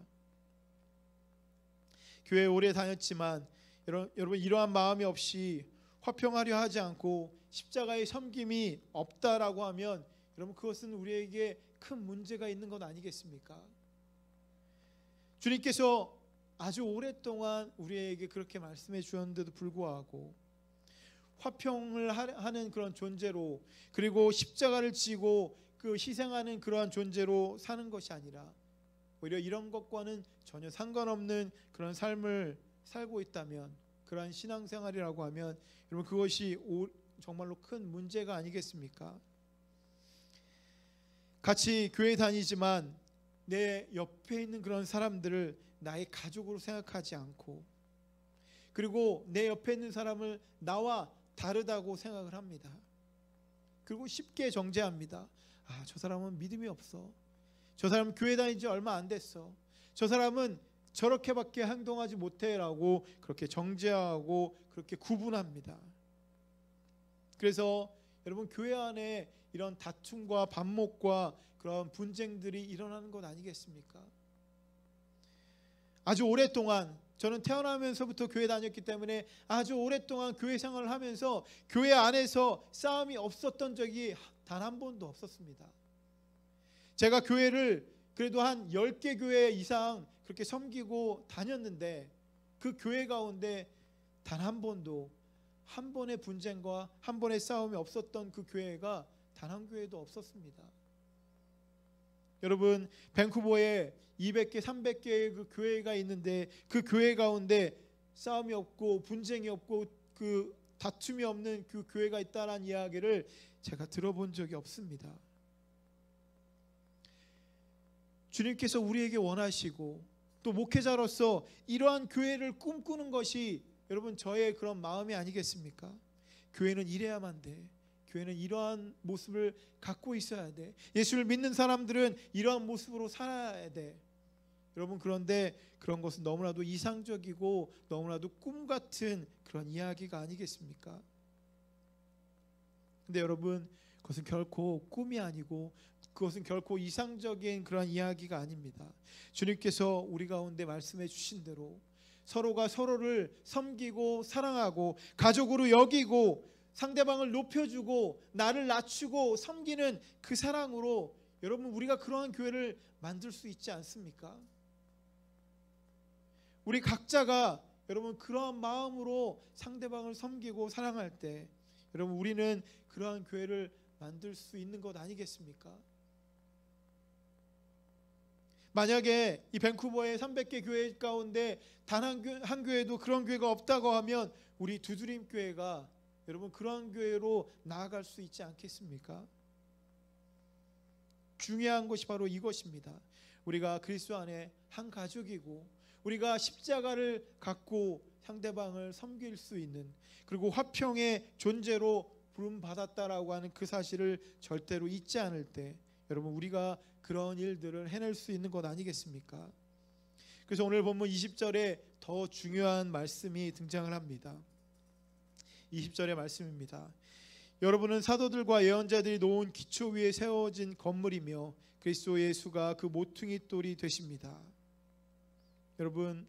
교회 오래 다녔지만 여러분 이러한 마음이 없이 화평하려 하지 않고 십자가의 섬김이 없다라고 하면 여러분 그것은 우리에게 큰 문제가 있는 것 아니겠습니까? 주님께서 아주 오랫동안 우리에게 그렇게 말씀해 주었는데도 불구하고 화평을 하는 그런 존재로, 그리고 십자가를 지고 그 희생하는 그러한 존재로 사는 것이 아니라 오히려 이런 것과는 전혀 상관없는 그런 삶을 살고 있다면, 그러한 신앙생활이라고 하면 여러분 그것이 정말로 큰 문제가 아니겠습니까? 같이 교회 다니지만 내 옆에 있는 그런 사람들을 나의 가족으로 생각하지 않고, 그리고 내 옆에 있는 사람을 나와 다르다고 생각을 합니다. 그리고 쉽게 정죄합니다. 아, 저 사람은 믿음이 없어. 저 사람은 교회 다닌 지 얼마 안 됐어. 저 사람은 저렇게밖에 행동하지 못해라고 그렇게 정죄하고 그렇게 구분합니다. 그래서 여러분 교회 안에 이런 다툼과 반목과 그런 분쟁들이 일어나는 것 아니겠습니까? 아주 오랫동안, 저는 태어나면서부터 교회 다녔기 때문에 아주 오랫동안 교회 생활을 하면서 교회 안에서 싸움이 없었던 적이 단 한 번도 없었습니다. 제가 교회를 그래도 한 10개 교회 이상 그렇게 섬기고 다녔는데 그 교회 가운데 단 한 번도 한 번의 분쟁과 한 번의 싸움이 없었던 그 교회가 단 한 교회도 없었습니다. 여러분 밴쿠버에 200개, 300개의 그 교회가 있는데 그 교회 가운데 싸움이 없고 분쟁이 없고 그 다툼이 없는 그 교회가 있다는 이야기를 제가 들어본 적이 없습니다. 주님께서 우리에게 원하시고 또 목회자로서 이러한 교회를 꿈꾸는 것이 여러분 저의 그런 마음이 아니겠습니까? 교회는 이래야만 돼. 교회는 이러한 모습을 갖고 있어야 돼. 예수를 믿는 사람들은 이러한 모습으로 살아야 돼. 여러분 그런데 그런 것은 너무나도 이상적이고 너무나도 꿈 같은 그런 이야기가 아니겠습니까? 근데 여러분 그것은 결코 꿈이 아니고 그것은 결코 이상적인 그런 이야기가 아닙니다. 주님께서 우리 가운데 말씀해 주신 대로 서로가 서로를 섬기고 사랑하고 가족으로 여기고 상대방을 높여주고 나를 낮추고 섬기는 그 사랑으로 여러분 우리가 그러한 교회를 만들 수 있지 않습니까? 우리 각자가 여러분 그러한 마음으로 상대방을 섬기고 사랑할 때 여러분 우리는 그러한 교회를 만들 수 있는 것 아니겠습니까? 만약에 이 밴쿠버의 300개 교회 가운데 단 한 교회도 그런 교회가 없다고 하면 우리 두드림 교회가 여러분 그러한 교회로 나아갈 수 있지 않겠습니까? 중요한 것이 바로 이것입니다. 우리가 그리스도 안에 한 가족이고 우리가 십자가를 갖고 상대방을 섬길 수 있는, 그리고 화평의 존재로 부름받았다라고 하는 그 사실을 절대로 잊지 않을 때 여러분 우리가 그런 일들을 해낼 수 있는 것 아니겠습니까? 그래서 오늘 본문 20절에 더 중요한 말씀이 등장을 합니다. 20절의 말씀입니다. 여러분은 사도들과 예언자들이 놓은 기초 위에 세워진 건물이며 그리스도 예수가 그 모퉁이 돌이 되십니다. 여러분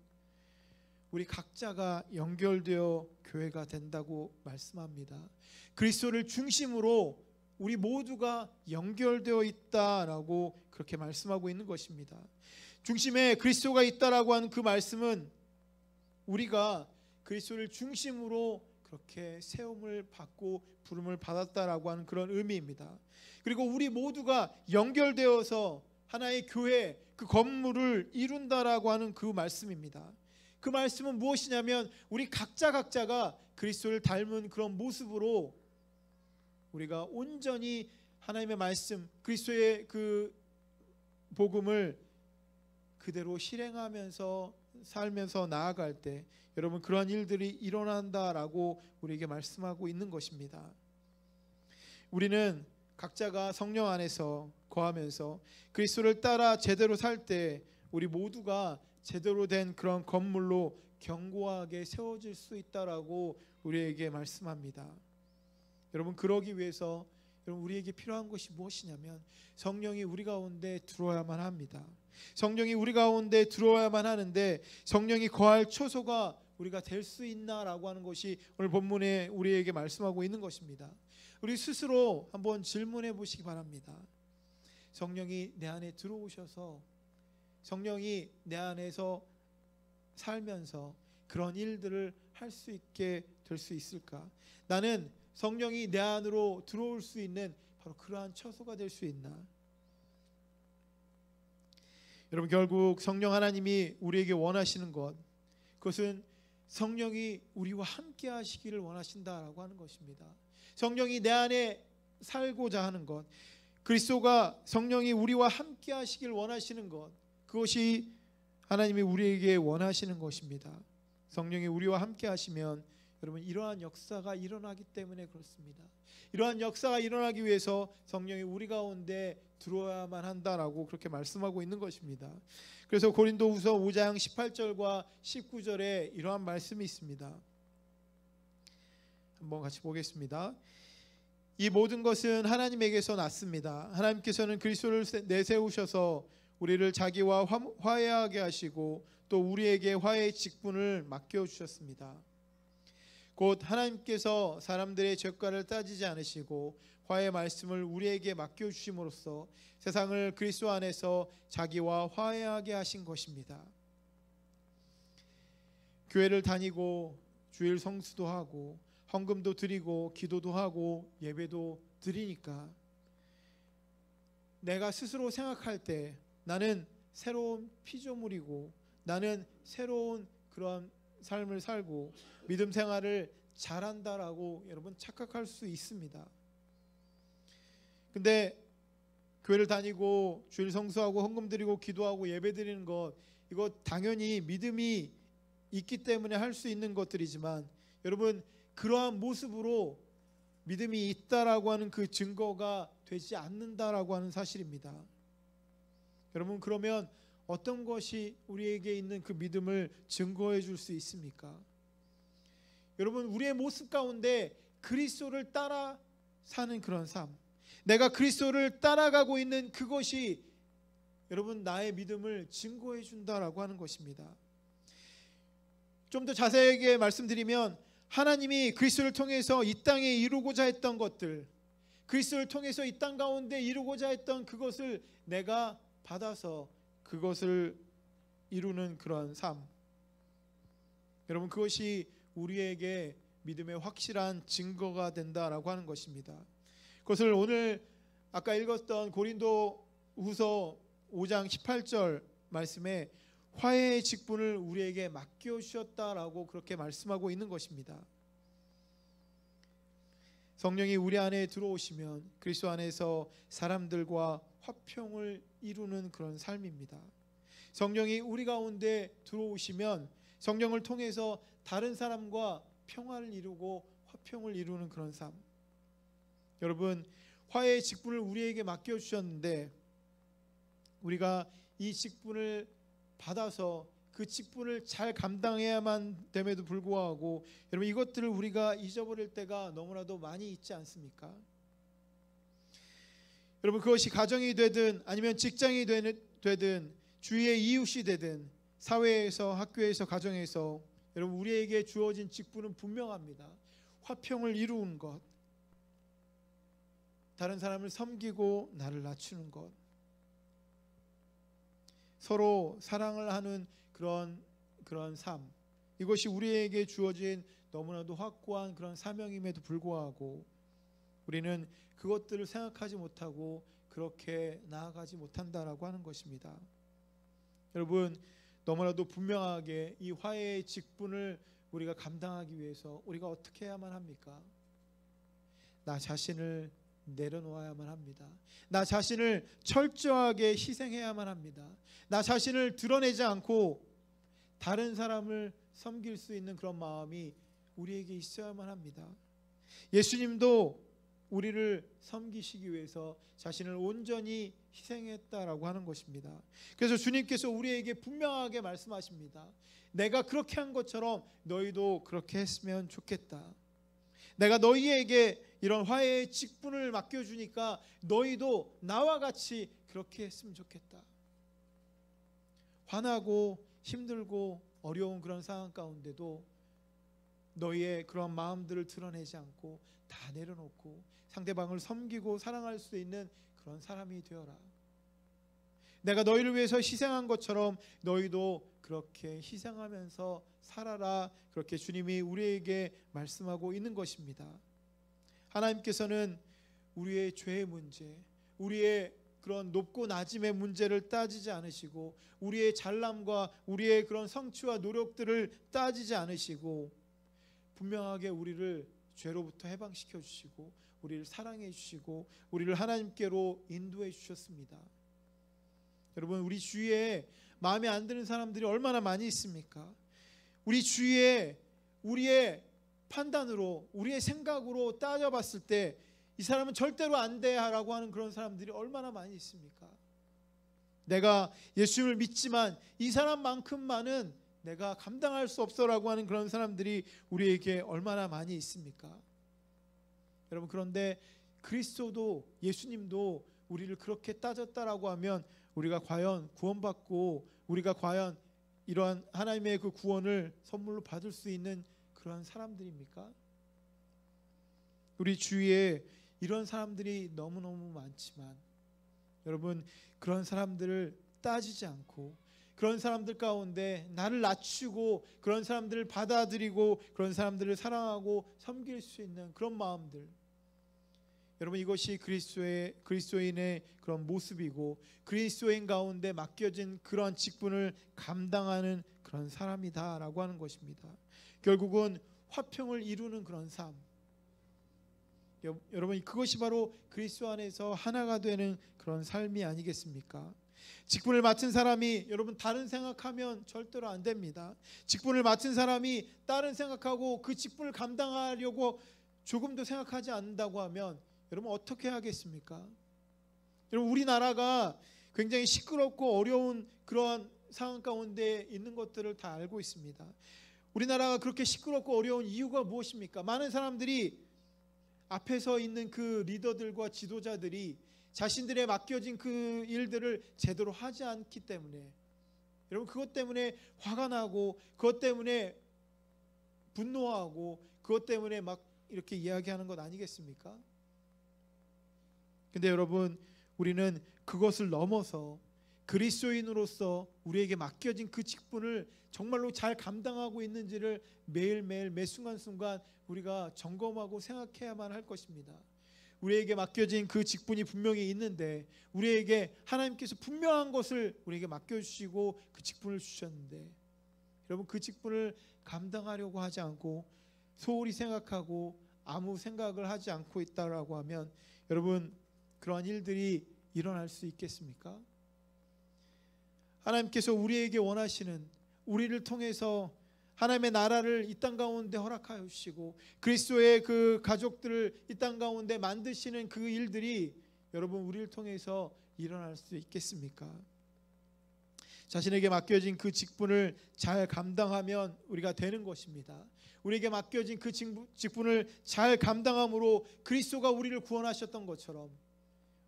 우리 각자가 연결되어 교회가 된다고 말씀합니다. 그리스도를 중심으로 우리 모두가 연결되어 있다라고 그렇게 말씀하고 있는 것입니다. 중심에 그리스도가 있다라고 하는 그 말씀은 우리가 그리스도를 중심으로 그렇게 세움을 받고 부름을 받았다라고 하는 그런 의미입니다. 그리고 우리 모두가 연결되어서 하나의 교회, 그 건물을 이룬다라고 하는 그 말씀입니다. 그 말씀은 무엇이냐면 우리 각자가 그리스도를 닮은 그런 모습으로 우리가 온전히 하나님의 말씀, 그리스도의 그 복음을 그대로 실행하면서 살면서 나아갈 때 여러분 그러한 일들이 일어난다라고 우리에게 말씀하고 있는 것입니다. 우리는 각자가 성령 안에서 거하면서 그리스도를 따라 제대로 살 때 우리 모두가 제대로 된 그런 건물로 견고하게 세워질 수 있다라고 우리에게 말씀합니다. 여러분 그러기 위해서 여러분 우리에게 필요한 것이 무엇이냐면 성령이 우리 가운데 들어와야만 합니다. 성령이 우리 가운데 들어와야만 하는데 성령이 거할 초소가 우리가 될 수 있나라고 하는 것이 오늘 본문에 우리에게 말씀하고 있는 것입니다. 우리 스스로 한번 질문해 보시기 바랍니다. 성령이 내 안에 들어오셔서 성령이 내 안에서 살면서 그런 일들을 할 수 있게 될 수 있을까? 나는 성령이 내 안으로 들어올 수 있는 바로 그러한 처소가 될 수 있나? 여러분 결국 성령 하나님이 우리에게 원하시는 것, 그것은 성령이 우리와 함께 하시기를 원하신다라고 하는 것입니다. 성령이 내 안에 살고자 하는 것, 그리스도가 성령이 우리와 함께 하시길 원하시는 것, 그것이 하나님이 우리에게 원하시는 것입니다. 성령이 우리와 함께 하시면 여러분 이러한 역사가 일어나기 때문에 그렇습니다. 이러한 역사가 일어나기 위해서 성령이 우리 가운데 들어와야만 한다라고 그렇게 말씀하고 있는 것입니다. 그래서 고린도후서 5장 18절과 19절에 이러한 말씀이 있습니다. 한번 같이 보겠습니다. 이 모든 것은 하나님에게서 났습니다. 하나님께서는 그리스도를 내세우셔서 우리를 자기와 화해하게 하시고 또 우리에게 화해의 직분을 맡겨주셨습니다. 곧 하나님께서 사람들의 죄과를 따지지 않으시고 화해의 말씀을 우리에게 맡겨주심으로써 세상을 그리스도 안에서 자기와 화해하게 하신 것입니다. 교회를 다니고 주일 성수도 하고 헌금도 드리고 기도도 하고 예배도 드리니까 내가 스스로 생각할 때 나는 새로운 피조물이고 나는 새로운 그런 삶을 살고 믿음 생활을 잘한다라고 여러분 착각할 수 있습니다. 근데 교회를 다니고 주일 성수하고 헌금 드리고 기도하고 예배 드리는 것, 이거 당연히 믿음이 있기 때문에 할 수 있는 것들이지만 여러분 그러한 모습으로 믿음이 있다라고 하는 그 증거가 되지 않는다라고 하는 사실입니다. 여러분 그러면 어떤 것이 우리에게 있는 그 믿음을 증거해 줄 수 있습니까? 여러분 우리의 모습 가운데 그리스도를 따라 사는 그런 삶, 내가 그리스도를 따라가고 있는 그것이 여러분 나의 믿음을 증거해 준다라고 하는 것입니다. 좀 더 자세하게 말씀드리면 하나님이 그리스도를 통해서 이 땅에 이루고자 했던 것들, 그리스도를 통해서 이 땅 가운데 이루고자 했던 그것을 내가 받아서 그것을 이루는 그런 삶, 여러분 그것이 우리에게 믿음의 확실한 증거가 된다라고 하는 것입니다. 그것을 오늘 아까 읽었던 고린도후서 5장 18절 말씀에 화해의 직분을 우리에게 맡겨주셨다라고 그렇게 말씀하고 있는 것입니다. 성령이 우리 안에 들어오시면 그리스도 안에서 사람들과 화평을 이루는 그런 삶입니다. 성령이 우리 가운데 들어오시면 성령을 통해서 다른 사람과 평화를 이루고 화평을 이루는 그런 삶. 여러분 화해의 직분을 우리에게 맡겨주셨는데 우리가 이 직분을 받아서 그 직분을 잘 감당해야만 됨에도 불구하고 여러분 이것들을 우리가 잊어버릴 때가 너무나도 많이 있지 않습니까? 여러분 그것이 가정이 되든 아니면 직장이 되든 주위의 이웃이 되든 사회에서 학교에서 가정에서 여러분 우리에게 주어진 직분은 분명합니다. 화평을 이루는 것, 다른 사람을 섬기고 나를 낮추는 것, 서로 사랑을 하는 그런 삶, 이것이 우리에게 주어진 너무나도 확고한 그런 사명임에도 불구하고 우리는 그것들을 생각하지 못하고 그렇게 나아가지 못한다라고 하는 것입니다. 여러분 너무나도 분명하게 이 화해의 직분을 우리가 감당하기 위해서 우리가 어떻게 해야만 합니까? 나 자신을 내려놓아야만 합니다. 나 자신을 철저하게 희생해야만 합니다. 나 자신을 드러내지 않고 다른 사람을 섬길 수 있는 그런 마음이 우리에게 있어야만 합니다. 예수님도 우리를 섬기시기 위해서 자신을 온전히 희생했다라고 하는 것입니다. 그래서 주님께서 우리에게 분명하게 말씀하십니다. 내가 그렇게 한 것처럼 너희도 그렇게 했으면 좋겠다. 내가 너희에게 이런 화해의 직분을 맡겨주니까 너희도 나와 같이 그렇게 했으면 좋겠다. 화나고 힘들고 어려운 그런 상황 가운데도 너희의 그런 마음들을 드러내지 않고 다 내려놓고 상대방을 섬기고 사랑할 수 있는 그런 사람이 되어라. 내가 너희를 위해서 희생한 것처럼 너희도 그렇게 희생하면서 살아라. 그렇게 주님이 우리에게 말씀하고 있는 것입니다. 하나님께서는 우리의 죄의 문제, 우리의 그런 높고 낮음의 문제를 따지지 않으시고 우리의 잘남과 우리의 그런 성취와 노력들을 따지지 않으시고 분명하게 우리를 죄로부터 해방시켜 주시고 우리를 사랑해 주시고 우리를 하나님께로 인도해 주셨습니다. 여러분, 우리 주위에 마음에 안 드는 사람들이 얼마나 많이 있습니까? 우리 주위에 우리의 판단으로 우리의 생각으로 따져봤을 때 이 사람은 절대로 안 돼라고 하는 그런 사람들이 얼마나 많이 있습니까? 내가 예수님을 믿지만 이 사람만큼만은 내가 감당할 수 없어라고 하는 그런 사람들이 우리에게 얼마나 많이 있습니까? 여러분, 그런데 그리스도도 예수님도 우리를 그렇게 따졌다라고 하면 우리가 과연 구원받고 우리가 과연 이러한 하나님의 그 구원을 선물로 받을 수 있는 그러한 사람들입니까? 우리 주위에 이런 사람들이 너무너무 많지만 여러분, 그런 사람들을 따지지 않고 그런 사람들 가운데 나를 낮추고 그런 사람들을 받아들이고 그런 사람들을 사랑하고 섬길 수 있는 그런 마음들, 여러분, 이것이 그리스도인의 그런 모습이고 그리스도인 가운데 맡겨진 그런 직분을 감당하는 그런 사람이다라고 하는 것입니다. 결국은 화평을 이루는 그런 삶, 여러분, 그것이 바로 그리스도 안에서 하나가 되는 그런 삶이 아니겠습니까? 직분을 맡은 사람이 여러분 다른 생각하면 절대로 안 됩니다. 직분을 맡은 사람이 다른 생각하고 그 직분을 감당하려고 조금도 생각하지 않는다고 하면 여러분 어떻게 하겠습니까? 여러분, 우리나라가 굉장히 시끄럽고 어려운 그러한 상황 가운데 있는 것들을 다 알고 있습니다. 우리나라가 그렇게 시끄럽고 어려운 이유가 무엇입니까? 많은 사람들이 앞에서 있는 그 리더들과 지도자들이 자신들의 맡겨진 그 일들을 제대로 하지 않기 때문에, 여러분, 그것 때문에 화가 나고 그것 때문에 분노하고 그것 때문에 막 이렇게 이야기하는 것 아니겠습니까? 근데 여러분, 우리는 그것을 넘어서 그리스도인으로서 우리에게 맡겨진 그 직분을 정말로 잘 감당하고 있는지를 매일매일 매 순간순간 우리가 점검하고 생각해야만 할 것입니다. 우리에게 맡겨진 그 직분이 분명히 있는데 우리에게 하나님께서 분명한 것을 우리에게 맡겨주시고 그 직분을 주셨는데 여러분, 그 직분을 감당하려고 하지 않고 소홀히 생각하고 아무 생각을 하지 않고 있다라고 하면 여러분, 그러한 일들이 일어날 수 있겠습니까? 하나님께서 우리에게 원하시는, 우리를 통해서 하나님의 나라를 이 땅 가운데 허락하여 주시고 그리스도의 그 가족들을 이 땅 가운데 만드시는 그 일들이 여러분 우리를 통해서 일어날 수 있겠습니까? 자신에게 맡겨진 그 직분을 잘 감당하면 우리가 되는 것입니다. 우리에게 맡겨진 그 직분을 잘 감당함으로 그리스도가 우리를 구원하셨던 것처럼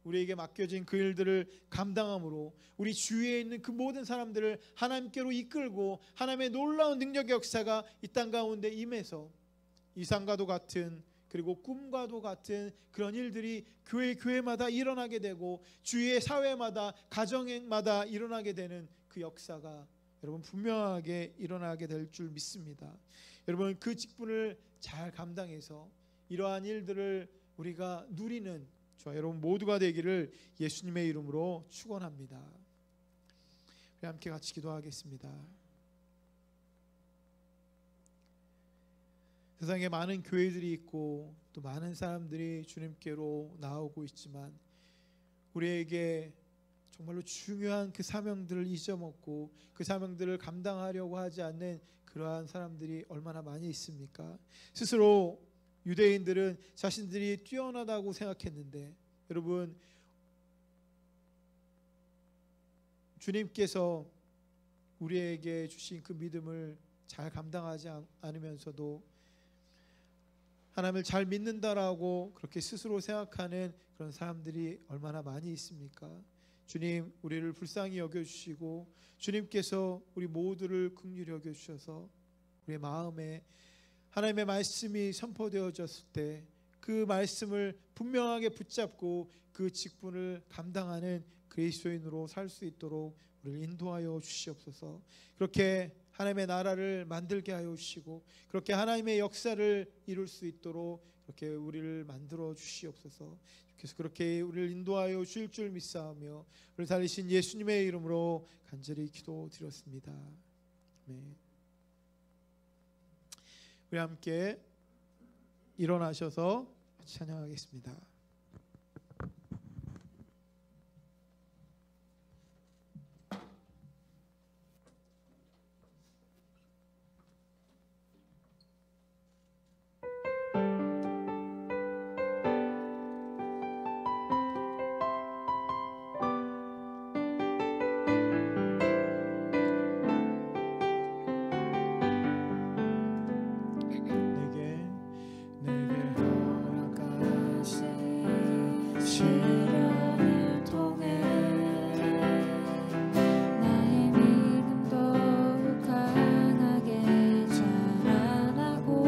우리에게 맡겨진 그 일들을 감당함으로 우리 주위에 있는 그 모든 사람들을 하나님께로 이끌고 하나님의 놀라운 능력의 역사가 이 땅 가운데 임해서 이상과도 같은, 그리고 꿈과도 같은 그런 일들이 교회마다 일어나게 되고 주위의 사회마다 가정마다 일어나게 되는 그 역사가 여러분 분명하게 일어나게 될 줄 믿습니다. 여러분, 그 직분을 잘 감당해서 이러한 일들을 우리가 누리는 저와 여러분 모두가 되기를 예수님의 이름으로 축원합니다. 우리 함께 같이 기도하겠습니다. 세상에 많은 교회들이 있고 또 많은 사람들이 주님께로 나오고 있지만 우리에게 정말로 중요한 그 사명들을 잊어먹고 그 사명들을 감당하려고 하지 않는 그러한 사람들이 얼마나 많이 있습니까? 스스로 유대인들은 자신들이 뛰어나다고 생각했는데, 여러분, 주님께서 우리에게 주신 그 믿음을 잘 감당하지 않으면서도 하나님을 잘 믿는다라고 그렇게 스스로 생각하는 그런 사람들이 얼마나 많이 있습니까? 주님, 우리를 불쌍히 여겨주시고 주님께서 우리 모두를 긍휼히 여겨주셔서 우리의 마음에 하나님의 말씀이 선포되어졌을 때 그 말씀을 분명하게 붙잡고 그 직분을 감당하는 그리스도인으로 살 수 있도록 우리를 인도하여 주시옵소서. 그렇게 하나님의 나라를 만들게 하여 주시고 그렇게 하나님의 역사를 이룰 수 있도록 그렇게 우리를 만들어 주시옵소서. 그래서 그렇게 우리를 인도하여 주실 줄 믿사오며 우리를 살리신 예수님의 이름으로 간절히 기도드렸습니다. 아멘. 우리 함께 일어나셔서 찬양하겠습니다. 시련을 통해 나의 믿음 더욱 강하게 자라나고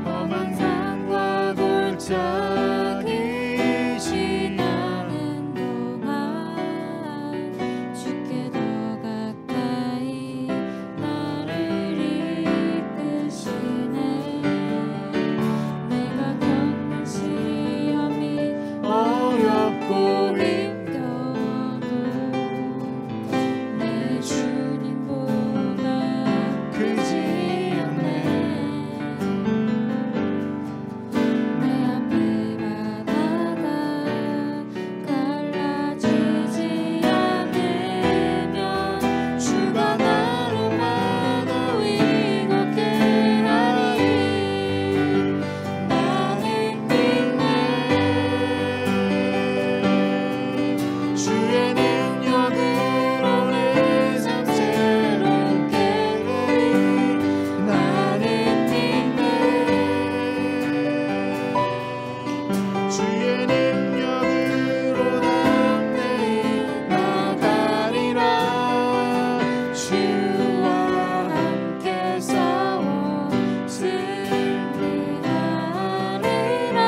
험한 산과 골짜기 지나는 동안 주께 더 가까이 나를 이끄시네. 내가 겪는 시험이 어렵고 힘겨워도 내 주님보다 크지 않네. 내 앞에 바다가 갈라지지 않으면 주가 나를 바다 위 걷게 하리. 나는 믿네. 주의 능력으로 내 삶 새롭게 되리. 나는 믿네. 주의 능력으로 담대히 나가리라. 주와 함께 싸워 승리하리라.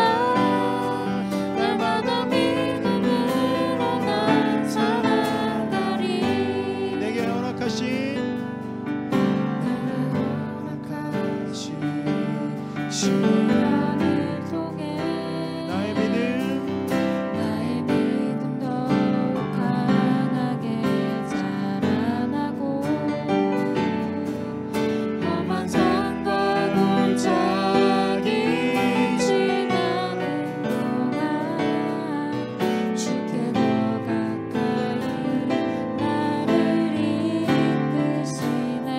날마다 믿음으로 나타나가리. 내게 허락하신 시련을 통해 나의 믿음 더욱 강하게 자라나고 험한 산과 골짜기 지나는 동안 주께 더 가까이 나를 이끄시네.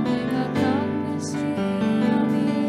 내가 겪는 시험이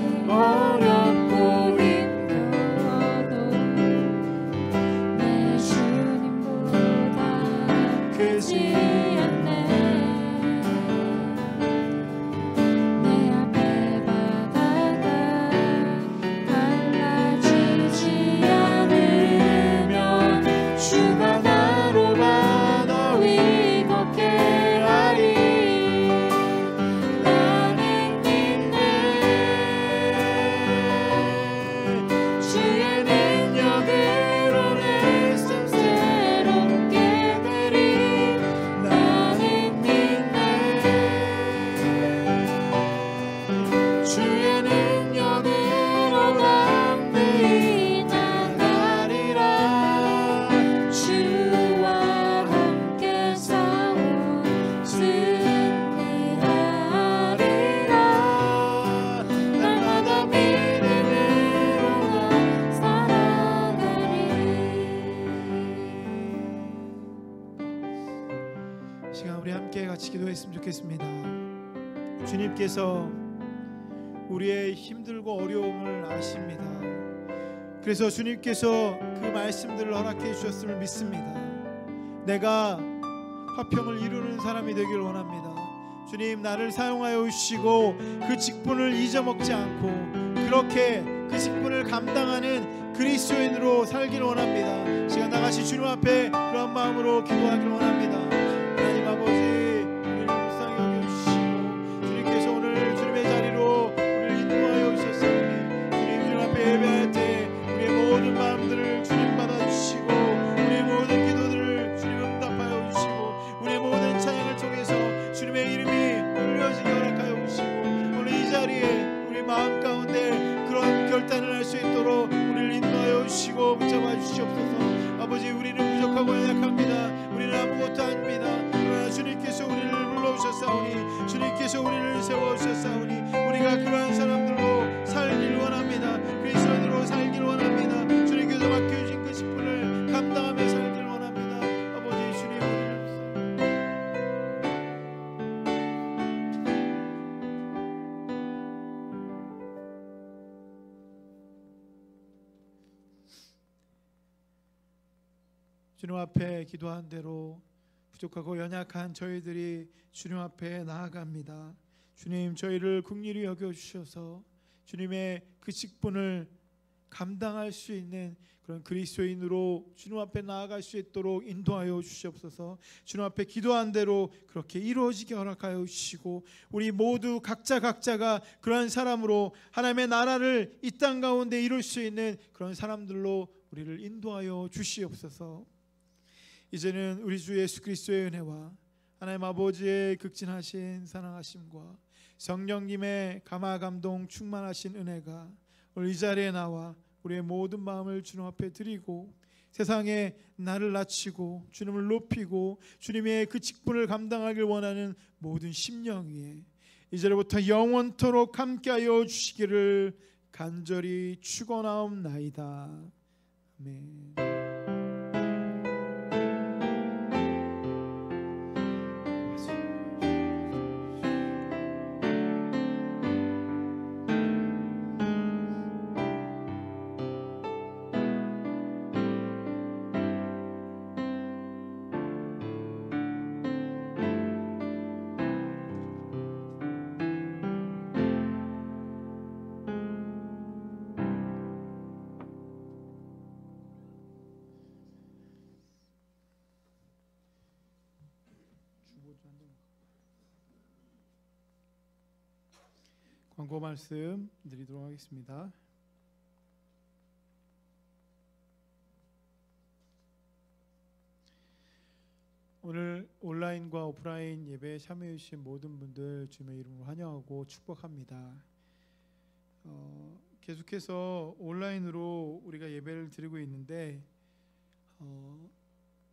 같이 기도했으면 좋겠습니다. 주님께서 우리의 힘들고 어려움을 아십니다. 그래서 주님께서 그 말씀들을 허락해 주셨음을 믿습니다. 내가 화평을 이루는 사람이 되길 원합니다. 주님, 나를 사용하여 주시고 그 직분을 잊어먹지 않고 그렇게 그 직분을 감당하는 그리스도인으로 살길 원합니다. 시간 나가시 주님 앞에 그런 마음으로 기도하길 원합니다. 하나님 아버지, 우리를 불쌍히 여겨주시고 주님께서 오늘 주님의 자리로 우리를 인도하여 주셨사오니 주님 앞에 예배할 때 우리의 모든 마음들을 주님 받아주시고 우리의 모든 기도들을 주님 응답하여 주시고 우리의 모든 찬양을 통해서 주님의 이름이 흘려지게 허락하여 주시고 오늘 이 자리에 우리 마음 가운데 그런 결단을 할 수 있도록 우리를 인도하여 주시고 붙잡아 주시옵소서. 아버지, 우리는 부족하고 연약합니다. 우리는 아무것도 아닙니다. 그러나 주님께서 우리를 불러주셨사오니 주님께서 우리를 세워주셨사오니 우리가 그러한 사람들로 살길 원합니다. 그리스도인으로 살길 원합니다. 주님께서 맡겨주신 그 직분을 감당하며 살길 원합니다. 아버지, 주님 주님 앞에 기도한 대로 부족하고 연약한 저희들이 주님 앞에 나아갑니다. 주님, 저희를 긍휼히 여겨주셔서 주님의 그 직분을 감당할 수 있는 그런 그리스도인으로 주님 앞에 나아갈 수 있도록 인도하여 주시옵소서. 주님 앞에 기도한 대로 그렇게 이루어지게 허락하여 주시고 우리 모두 각자가 그러한 사람으로 하나님의 나라를 이 땅 가운데 이룰 수 있는 그런 사람들로 우리를 인도하여 주시옵소서. 이제는 우리 주 예수 그리스도의 은혜와 하나님 아버지의 극진하신 사랑하심과 성령님의 감화 감동 충만하신 은혜가 오늘 이 자리에 나와 우리의 모든 마음을 주님 앞에 드리고 세상에 나를 낮추고 주님을 높이고 주님의 그 직분을 감당하길 원하는 모든 심령 위에 이제부터 영원토록 함께하여 주시기를 간절히 축원하옵나이다. 아멘. 광고 말씀 드리도록 하겠습니다. 오늘 온라인과 오프라인 예배에 참여해 주신 모든 분들 주님의 이름으로 환영하고 축복합니다. 계속해서 온라인으로 우리가 예배를 드리고 있는데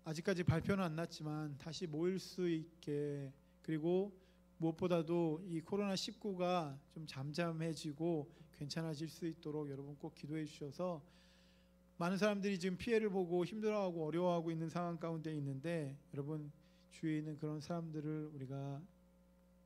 아직까지 발표는 안 났지만 다시 모일 수 있게, 그리고 무엇보다도 이 코로나19가 좀 잠잠해지고 괜찮아질 수 있도록 여러분 꼭 기도해 주셔서, 많은 사람들이 지금 피해를 보고 힘들어하고 어려워하고 있는 상황 가운데 있는데 여러분 주위에 있는 그런 사람들을 우리가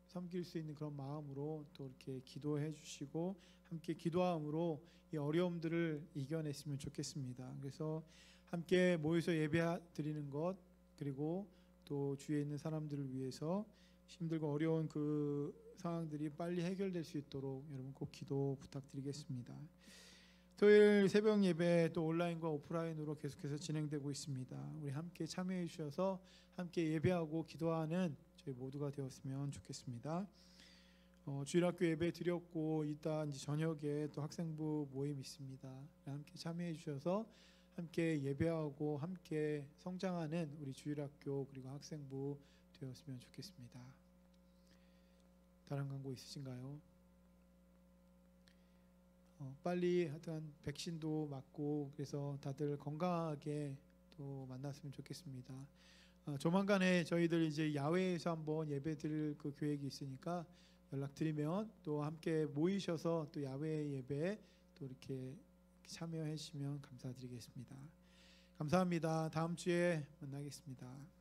섬길 수 있는 그런 마음으로 또 이렇게 기도해 주시고 함께 기도함으로 이 어려움들을 이겨냈으면 좋겠습니다. 그래서 함께 모여서 예배 드리는 것, 그리고 또 주위에 있는 사람들을 위해서 힘들고 어려운 그 상황들이 빨리 해결될 수 있도록 여러분 꼭 기도 부탁드리겠습니다. 토요일 새벽 예배 또 온라인과 오프라인으로 계속해서 진행되고 있습니다. 우리 함께 참여해 주셔서 함께 예배하고 기도하는 저희 모두가 되었으면 좋겠습니다. 주일학교 예배 드렸고 이따 이제 저녁에 또 학생부 모임 있습니다. 함께 참여해 주셔서 함께 예배하고 함께 성장하는 우리 주일학교 그리고 학생부 되었으면 좋겠습니다. 다른 광고 있으신가요? 빨리 하여튼 백신도 맞고 그래서 다들 건강하게 또 만났으면 좋겠습니다. 조만간에 저희들 이제 야외에서 한번 예배 드릴 그 계획이 있으니까 연락드리면 또 함께 모이셔서 또 야외 예배 또 이렇게 참여해 주시면 감사드리겠습니다. 감사합니다. 다음 주에 만나겠습니다.